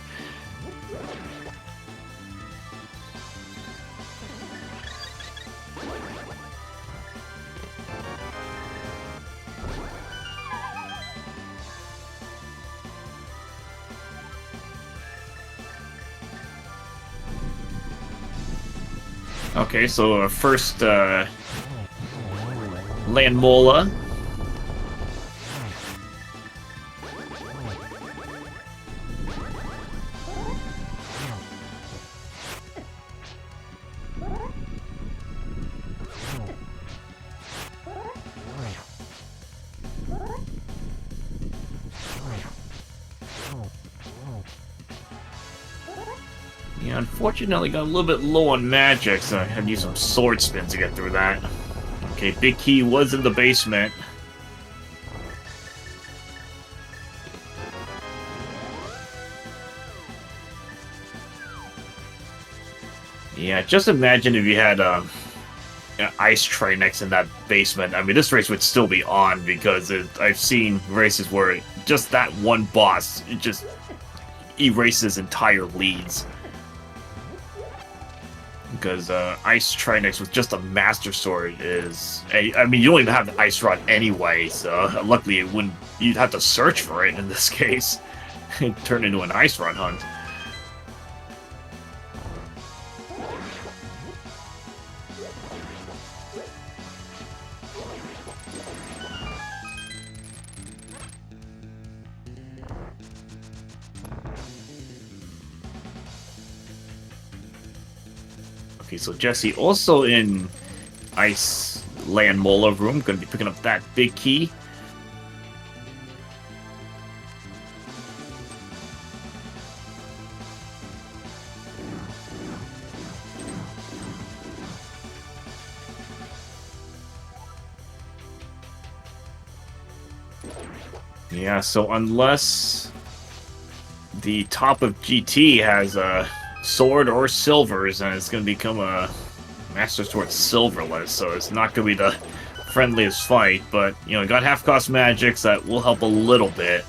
Okay, so first Yeah, unfortunately got a little bit low on magic, so I had to use some sword spins to get through that. Okay, big key was in the basement. Yeah, just imagine if you had ice tray next in that basement. I mean, this race would still be on because I've seen races where just that one boss it just erases entire leads. Because Ice Trinex with just a Master Sword is... I mean, you don't even have the Ice Rod anyway, so luckily it wouldn't... You'd have to search for it in this case. It turned into an Ice Rod hunt. Okay, so Jesse also in Ice Land Mola room, gonna be picking up that big key. Yeah, so unless the top of GT has a sword or silvers, and it's going to become a Master Sword silverless, so it's not going to be the friendliest fight, but, you know, got half-cost magics that will help a little bit.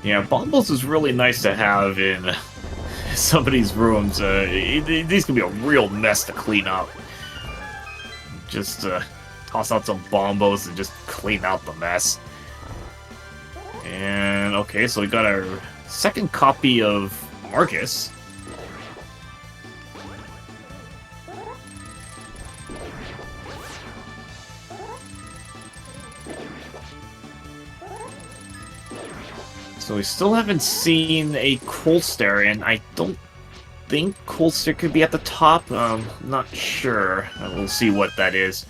Yeah, Bumbles is really nice to have in some of these rooms. These can be a real mess to clean up. Just toss out some bombos and just clean out the mess. And okay, so we got our second copy of Marcus. So we still haven't seen a Coldstare, and I don't think Coldstare could be at the top. Not sure. We'll see what that is.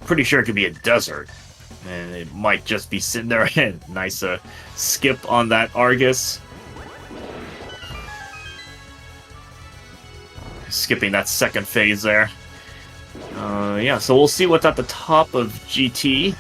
Pretty sure it could be a desert. And it might just be sitting there. Nice skip on that Argus. Skipping that second phase there. Yeah, so we'll see what's at the top of GT.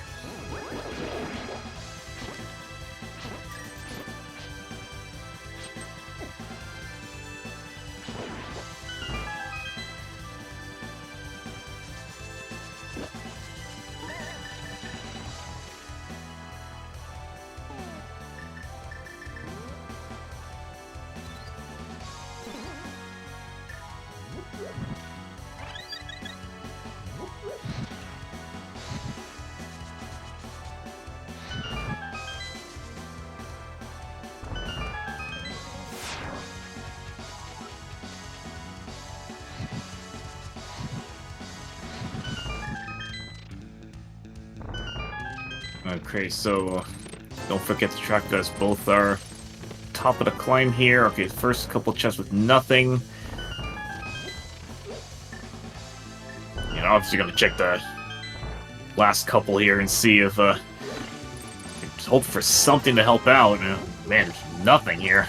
Okay, so don't forget to track us. Both are top of the climb here. Okay, first couple chests with nothing. You know, obviously gonna check the last couple here and see if hope for something to help out. Man, nothing here.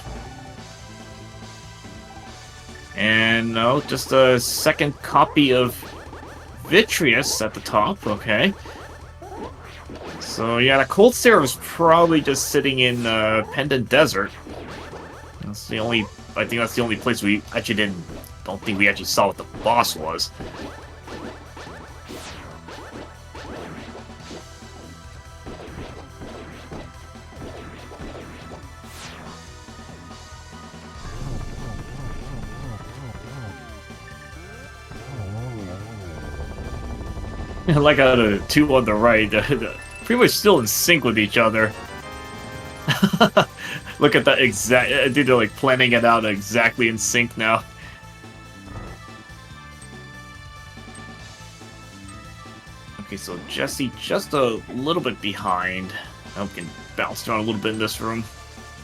And no, just a second copy of Vitreous at the top. Okay. So yeah, the Coldstare was probably just sitting in Pendant Desert. That's the only. I think that's the only place we actually don't think we actually saw what the boss was. I like how the two on the right. Pretty much still in sync with each other. Look at that exact... Dude, they're like planning it out exactly in sync now. Okay, so Jesse just a little bit behind. I hope we can bounce around a little bit in this room.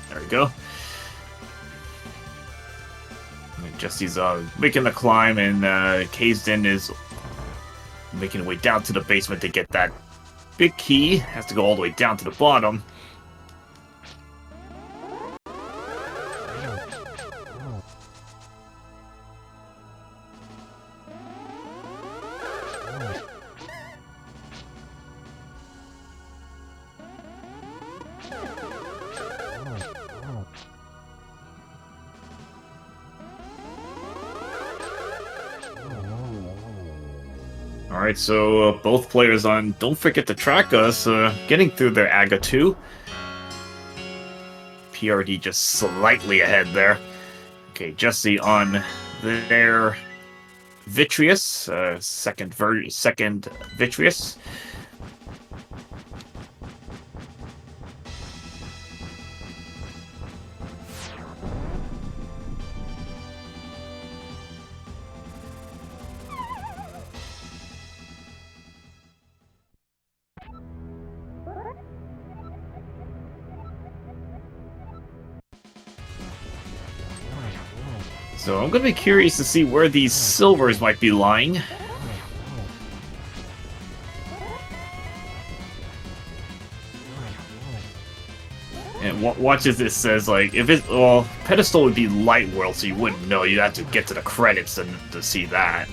There we go. And Jesse's making the climb, and Kaysden is making her way down to the basement to get that big key. Has to go all the way down to the bottom. Alright, so both players on Don't Forget to Track Us, getting through their AGA 2. PRD just slightly ahead there. Okay, Jesse on their Vitreous, second Vitreous. So I'm going to be curious to see where these silvers might be lying. And watch as this says, like, if it, well, Pedestal would be Light World, so you wouldn't know. You'd have to get to the credits to see that.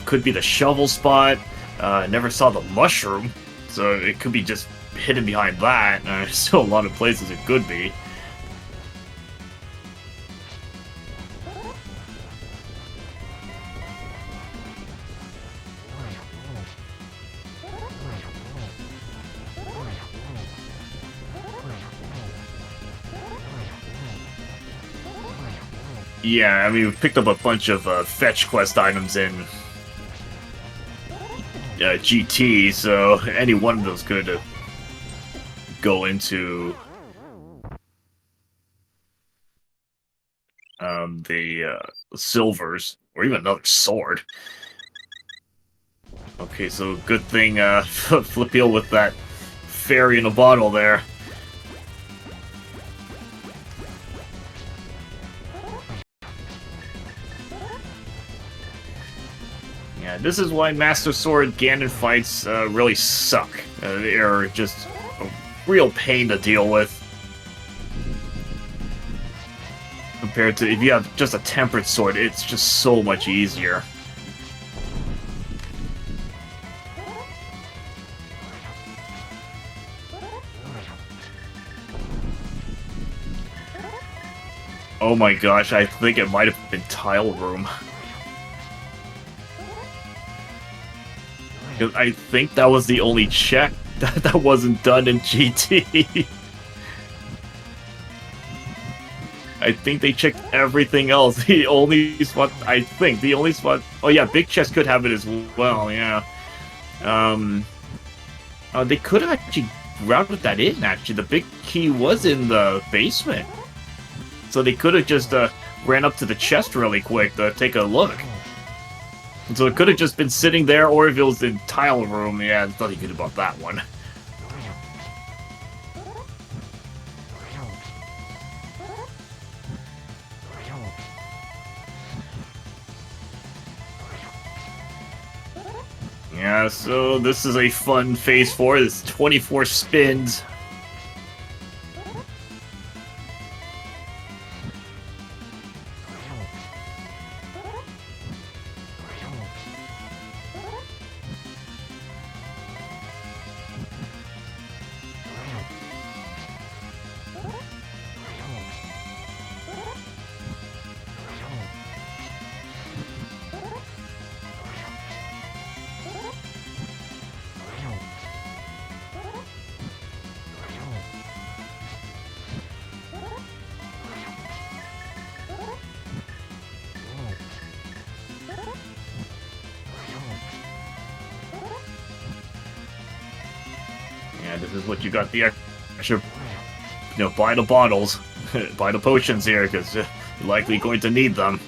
Could be the shovel spot. Never saw the mushroom, so it could be just hidden behind that. There's still a lot of places it could be. Yeah, I mean, we picked up a bunch of fetch quest items in GT, so any one of those could go into the silvers, or even another sword. Okay, so good thing Flipeel with that fairy in a bottle there. Yeah, this is why Master Sword Ganon fights really suck. They're just a real pain to deal with. Compared to if you have just a tempered sword, it's just so much easier. Oh my gosh, I think it might have been Tile Room. I think that was the only check that wasn't done in GT. I think they checked everything else. The only spot, I think, the only spot... Oh yeah, Big Chest could have it as well, yeah. They could have actually routed that in, actually. The big key was in the basement. So they could have just ran up to the chest really quick to take a look. And so it could have just been sitting there, or if it was in Tile Room, yeah, there's nothing good about that one. Yeah, so this is a fun Phase 4. It's 24 spins. Yeah, this is what you got the extra, buy the bottles, buy the potions here, because you're likely going to need them.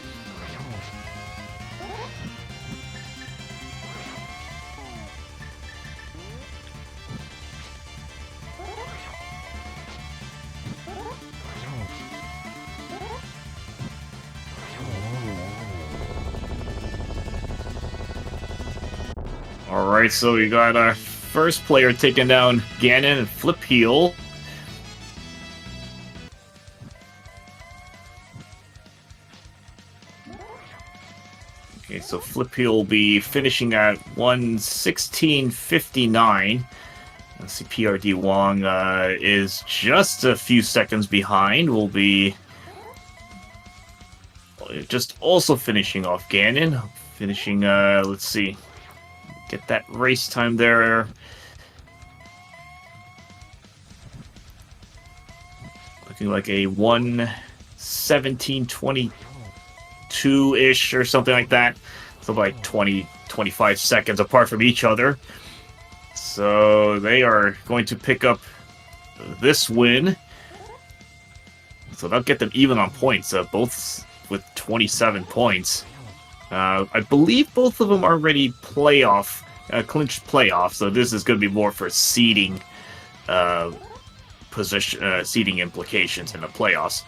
All right, so we got our first player taking down Ganon and Flip Heel. Okay, so Flip Heel will be finishing at 1:16:59. Let's see, PRD Wong is just a few seconds behind. Will be just also finishing off Ganon. Finishing, let's see, get that race time there. Looking like a 1:17:22-ish or something like that. So like 20-25 seconds apart from each other. So they are going to pick up this win. So they'll get them even on points, both with 27 points. I believe both of them are already clinched playoff, so this is going to be more for seeding position, seeding implications in the playoffs.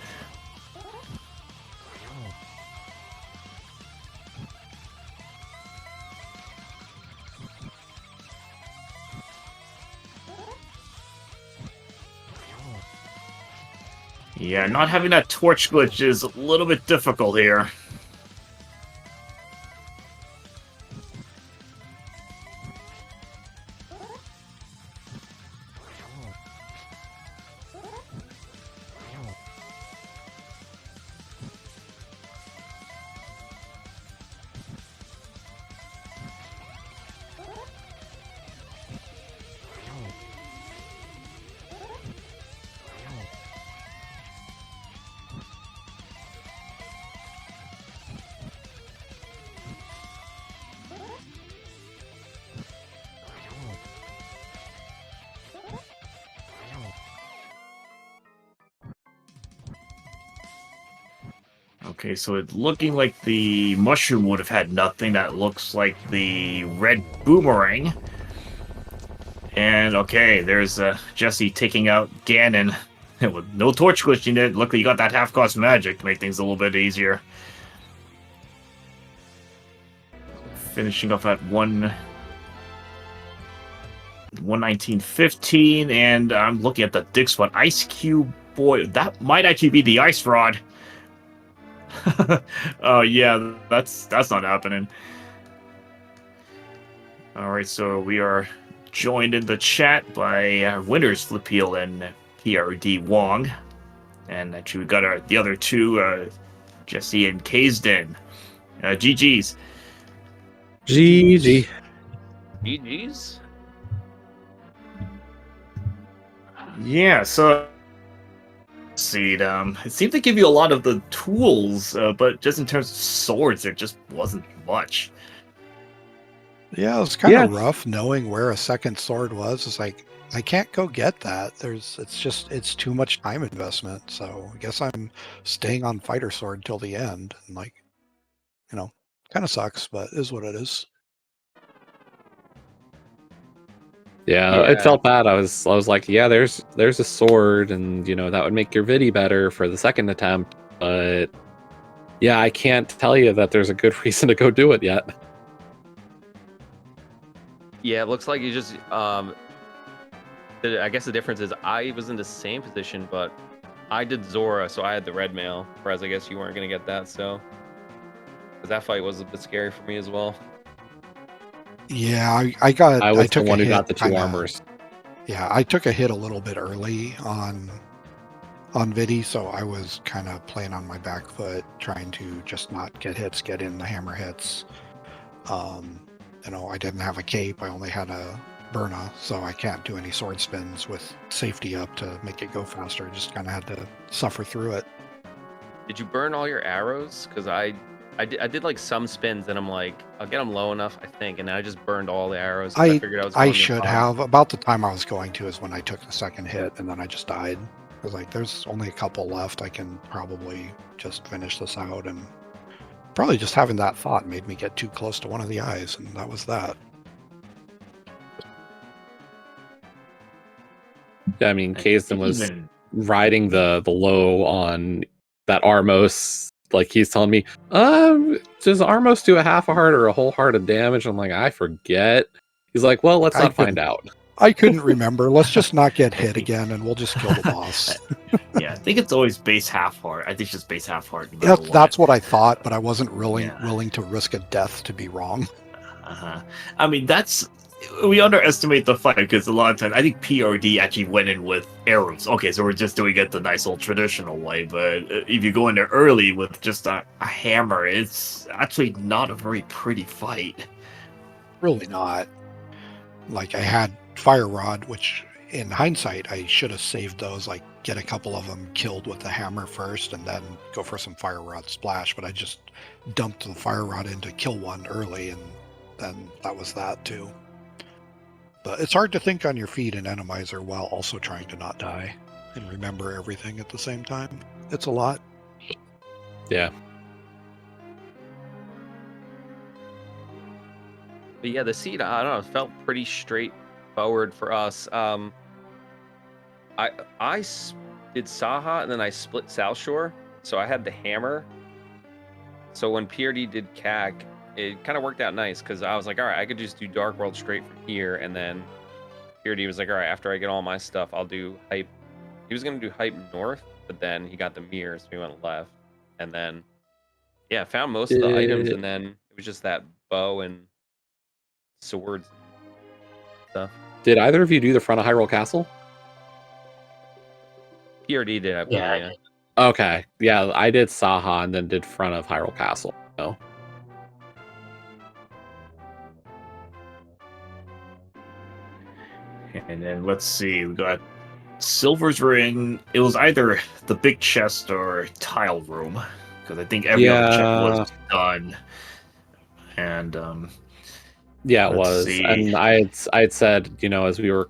Yeah, not having that torch glitch is a little bit difficult here. Okay, so it's looking like the mushroom would have had nothing. That looks like the red boomerang. And okay, there's Jesse taking out Ganon with no torch glitching it. Luckily, you got that half-cost magic to make things a little bit easier. Finishing off at 1:19:15, and I'm looking at the dig spot. Ice Cube, boy, that might actually be the Ice Rod. Oh yeah, that's not happening. All right, so we are joined in the chat by winners Flip Heel and PRD Wong, and actually we got the other two, Jesse and Kaysden. GG's. GG. GG's. Yeah, so seed. It seemed to give you a lot of the tools, but just in terms of swords, there just wasn't much. Yeah, it was kind of rough knowing where a second sword was. It's like, I can't go get that. It's too much time investment. So I guess I'm staying on fighter sword till the end. And like, kind of sucks, but is what it is. Yeah, it felt bad. I was like, yeah, there's a sword, and that would make your vidi better for the second attempt. But yeah, I can't tell you that there's a good reason to go do it yet. Yeah, it looks like you just I guess the difference is I was in the same position, but I did Zora, so I had the red mail, whereas I guess you weren't gonna get that. So, because that fight was a bit scary for me as well. Yeah, I was took the one a who hit got the two armors. Yeah, I took a hit a little bit early on Vidi, so I was kind of playing on my back foot, trying to just not get hits, get in the hammer hits. I didn't have a cape. I only had a Burna, so I can't do any sword spins with safety up to make it go faster. I just kind of had to suffer through it. Did you burn all your arrows? Because I did like some spins, and I'm like, I'll get them low enough, I think, and I just burned all the arrows. I figured I should have. About the time I was going to is when I took the second hit, and then I just died. I was like, there's only a couple left. I can probably just finish this out, and probably just having that thought made me get too close to one of the eyes, and that was that. Yeah, I mean, Kaysden was riding the low on that Armos. Like, he's telling me, does Armos do a half a heart or a whole heart of damage? I'm like, I forget. He's like, well, let's I not find couldn't- out. I couldn't remember. Let's just not get hit again, and we'll just kill the boss. Yeah, I think it's always base half heart. I think it's just base half heart. No matter That's what I thought, but I wasn't really Yeah. willing to risk a death to be wrong. Uh-huh. I mean, we underestimate the fight because a lot of times I think PRD actually went in with arrows. Okay, so we're just doing it the nice old traditional way, but if you go in there early with just a hammer, it's actually not a very pretty fight. Really not. Like, I had Fire Rod, which in hindsight, I should have saved those, like get a couple of them killed with the hammer first and then go for some Fire Rod splash, but I just dumped the Fire Rod in to kill one early, and then that was that too. But it's hard to think on your feet in Randomizer while also trying to not die and remember everything at the same time. It's a lot. Yeah. But yeah, the seed, I don't know, felt pretty straightforward for us. I did Saha and then I split South Shore, so I had the hammer. So when PRD did CAC, it kind of worked out nice because I was like, all right, I could just do Dark World straight from here, and then PRD was like, all right, after I get all my stuff, I'll do Hype. He was gonna do Hype North, but then he got the mirror, so he went left, and then yeah, found most of the items, and then it was just that bow and swords stuff. Did either of you do the front of Hyrule Castle? PRD did, I believe, Yeah, I yeah. Okay. Yeah, I did Saha and then did front of Hyrule Castle. So. And then let's see, we got Silver's Ring. It was either the big chest or tile room, because I think every other check was done. And yeah, it let's was. see. And I had said, you know, as we were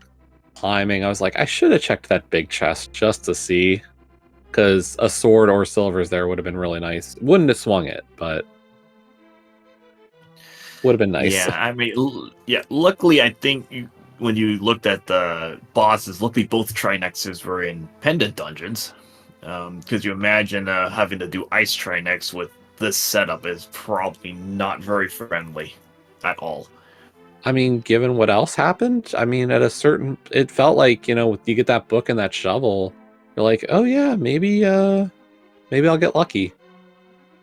climbing, I was like, I should have checked that big chest just to see, because a sword or silvers there would have been really nice. Wouldn't have swung it, but would have been nice. Yeah, I mean, luckily, I think when you looked at the bosses, luckily both Trinexes were in pendant dungeons. Because you imagine having to do ice Trinex with this setup is probably not very friendly at all. I mean, given what else happened, I mean, at a certain, it felt like, you know, you get that book and that shovel, you're like, oh yeah, maybe I'll get lucky.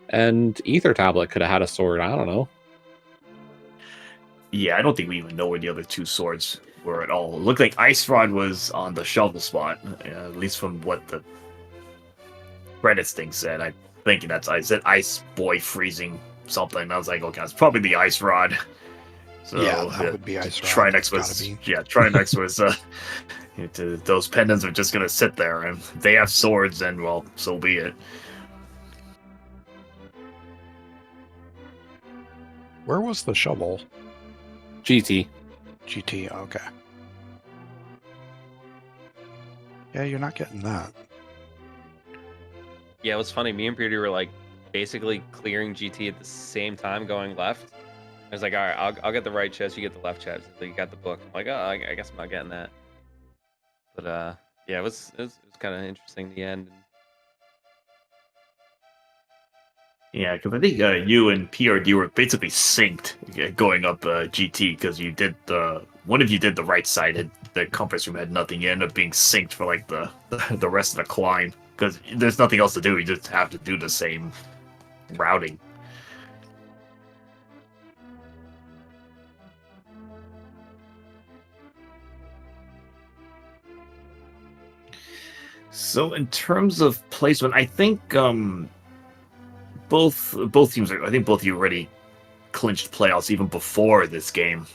And Ether Tablet could have had a sword. I don't know. Yeah, I don't think we even know where the other two swords were at all. It looked like Ice Rod was on the shovel spot, at least from what the credits thing said. I'm thinking I said Ice Boy freezing something. And I was like, okay, it's probably the Ice Rod. So yeah, that would be Ice Rod. Trinex was those pendants are just gonna sit there, and if they have swords, then well, so be it. Where was the shovel? GT. GT, okay. Yeah, you're not getting that. Yeah, it was funny. Me and Peter were like basically clearing GT at the same time, going left. I was like, all right, I'll get the right chest, you get the left chest. So you got the book. I'm like, oh, I guess I'm not getting that. But yeah, it was kind of interesting in the end. Yeah, because I think you and PRD were basically synced going up GT, because you did one of you did the right side, the compass room had nothing. You ended up being synced for like the rest of the climb, because there's nothing else to do. You just have to do the same routing. So in terms of placement, I think both teams I think both of you already clinched playoffs even before this game.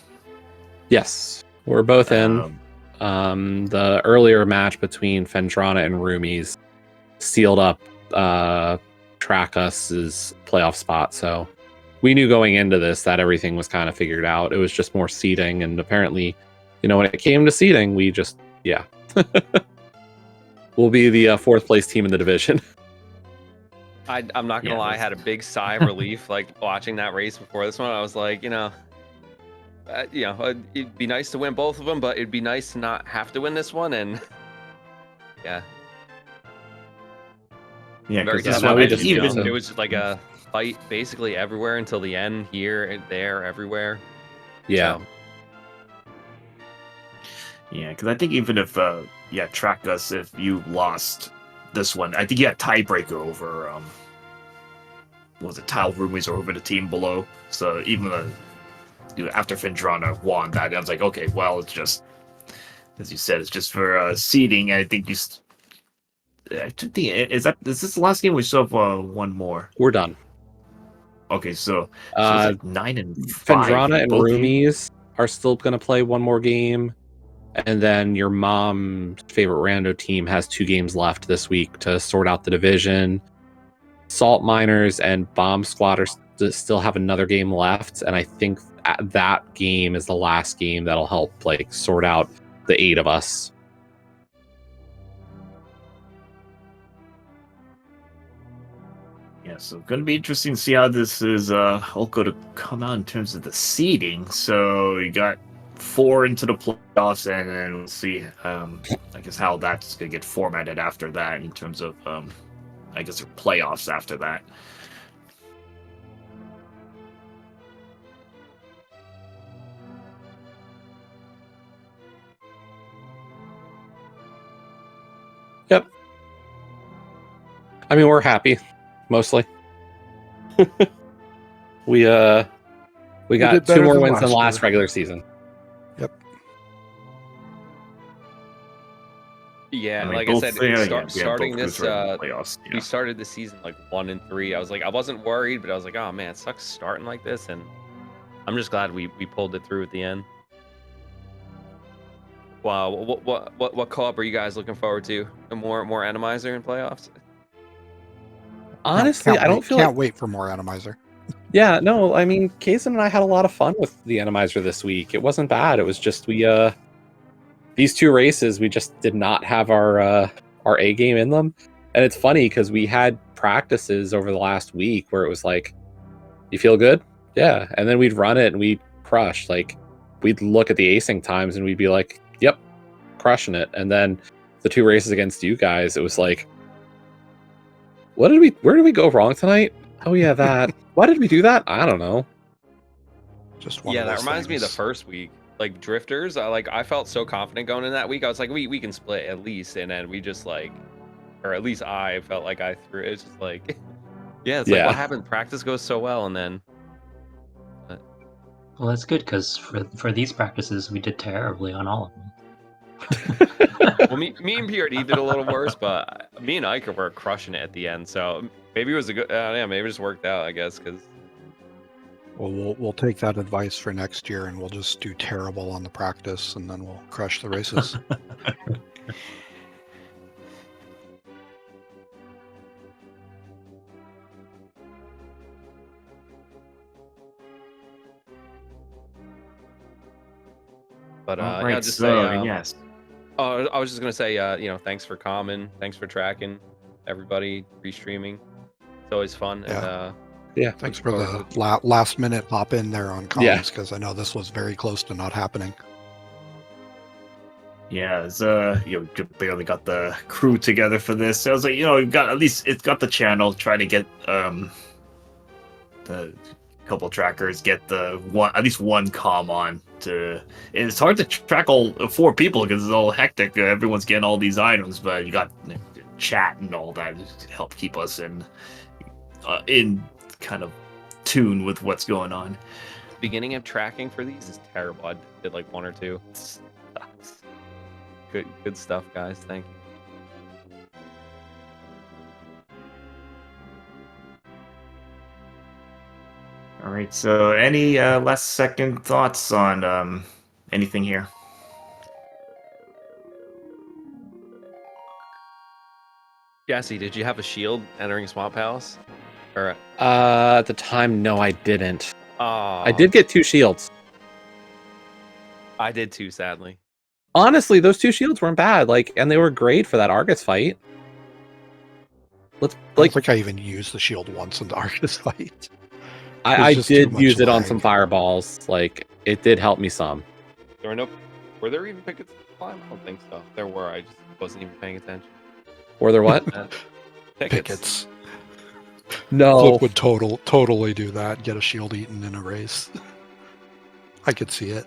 Yes, we're both in. The earlier match between Fendrana and Roomies sealed up Trackus's playoff spot, so we knew going into this that everything was kind of figured out. It was just more seeding, and apparently, you know, when it came to seeding, we just, yeah. We'll be the fourth place team in the division. I'm not gonna lie, I had a big sigh of relief like watching that race before this one. I was like, it'd be nice to win both of them, but it'd be nice to not have to win this one. And yeah, because this one it was just like a fight basically everywhere until the end, here and there, everywhere. Yeah. So, Yeah, because I think even if track us if you lost this one, I think you had tiebreaker over what was it, Tile Roomies or over the team below. So even after Findrana won that, I was like, okay, well, it's just as you said, it's just for seeding. I think I think is this the last game? We still have one more. We're done. Okay, so it's like 9 and 5. Findrana and Roomies are still going to play one more game. And then your mom's favorite rando team has 2 games left this week to sort out the division. Salt Miners and Bomb Squatters still have another game left. And I think that game is the last game that'll help like sort out the 8 of us. Yeah, so going to be interesting to see how this is all going to come out in terms of the seeding. So you got 4 into the playoffs, and then we'll see, I guess, how that's going to get formatted after that in terms of, I guess, playoffs after that. Yep. I mean, we're happy, mostly. we got 2 more wins than last regular season. Yep. Yeah, I mean, like I said, starting this, playoffs, we started the season like 1-3. I was like, I wasn't worried, but I was like, oh man, it sucks starting like this, and I'm just glad we pulled it through at the end. Wow, what co-op are you guys looking forward to? More Randomizer in playoffs? Honestly, I don't can't wait for more Randomizer. Yeah, no, I mean, Kaysen and I had a lot of fun with the Randomizer this week. It wasn't bad. It was just these 2 races, we just did not have our A game in them. And it's funny because we had practices over the last week where it was like, you feel good? Yeah. And then we'd run it and we'd crush. Like, we'd look at the acing times and we'd be like, yep, crushing it. And then the 2 races against you guys, it was like, where did we go wrong tonight? Oh yeah, that. Why did we do that? I don't know. Just one. Yeah, of that those reminds me of the things. first week. Like Drifters, I felt so confident going in that week. I was like, we can split at least, and then we just like, or at least I felt like I threw. It's just like, yeah, it's like what happened. Practice goes so well, and then. Well, that's good because for these practices we did terribly on all of them. Well, me and PRD did a little worse, but me and Ike were crushing it at the end. So maybe it was a good. Yeah, maybe it just worked out. I guess because. Well, we'll take that advice for next year, and we'll just do terrible on the practice, and then we'll crush the races. But right, yeah, just so, say yes. Oh, I was just gonna say, thanks for coming, thanks for tracking, everybody restreaming. It's always fun. Yeah. And, yeah. Thanks for the last minute pop in there on comms because I know this was very close to not happening. Yeah, it's barely got the crew together for this. So I was like, you've got at least it's got the channel. Try to get the couple trackers, get at least one comm on to. And it's hard to track all 4 people because it's all hectic. Everyone's getting all these items, but you got chat and all that to help keep us in kind of tune with what's going on. beginning of tracking for these is terrible. I did like 1 or 2. Good stuff, guys. Thank you. All right. So, any last second thoughts on anything here? Jesse, did you have a shield entering Swamp Palace? Or at the time, no, I didn't. I did get 2 shields. I did too, sadly. Honestly, those 2 shields weren't bad. And they were great for that Argus fight. I don't think I even used the shield once in the Argus fight. I did use it on some fireballs. It did help me some. Were there even pickets to climb? I don't think so. There were. I just wasn't even paying attention. Were there what? Pickets. No. Flip would totally do that. Get a shield eaten in a race. I could see it.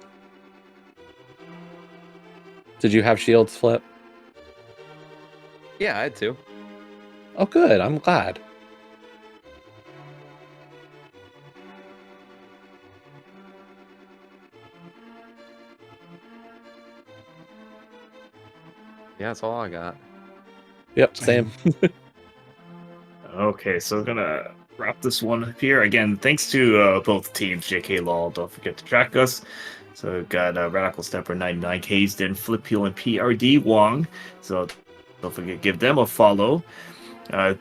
Did you have shields, Flip? Yeah, I had to. Oh, good. I'm glad. Yeah, that's all I got. Yep, same. Okay, so we're gonna wrap this one up here. Again, thanks to both teams, JKLOL, don't forget to track us. So we've got Radical Stepper 99, Kaysden, Flip Heel, and PRD Wong. So don't forget to give them a follow.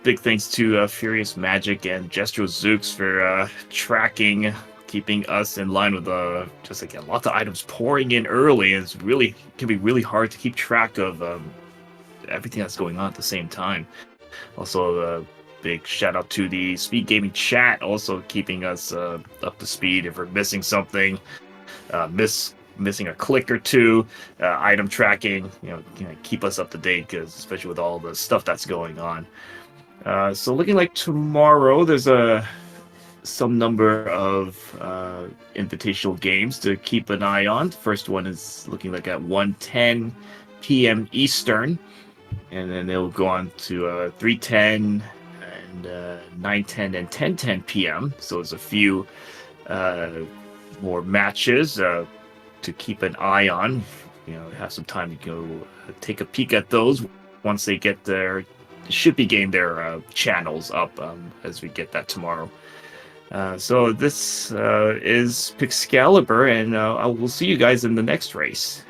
Big thanks to Furious Magic and Gestro Zooks for tracking, keeping us in line with just again lots of items pouring in early. And can be really hard to keep track of everything that's going on at the same time. Also, big shout out to the SpeedGaming chat, also keeping us up to speed if we're missing something, missing a click or two, item tracking. Keep us up to date, because especially with all the stuff that's going on. So looking like tomorrow, there's some number of invitational games to keep an eye on. The first one is looking like at 1:10 p.m. Eastern. And then they'll go on to 3:10 and 9:10 and 10:10 p.m. So there's a few more matches to keep an eye on. Have some time to go take a peek at those once they get their channels up as we get that tomorrow. So this is Pixcalibur, and I will see you guys in the next race.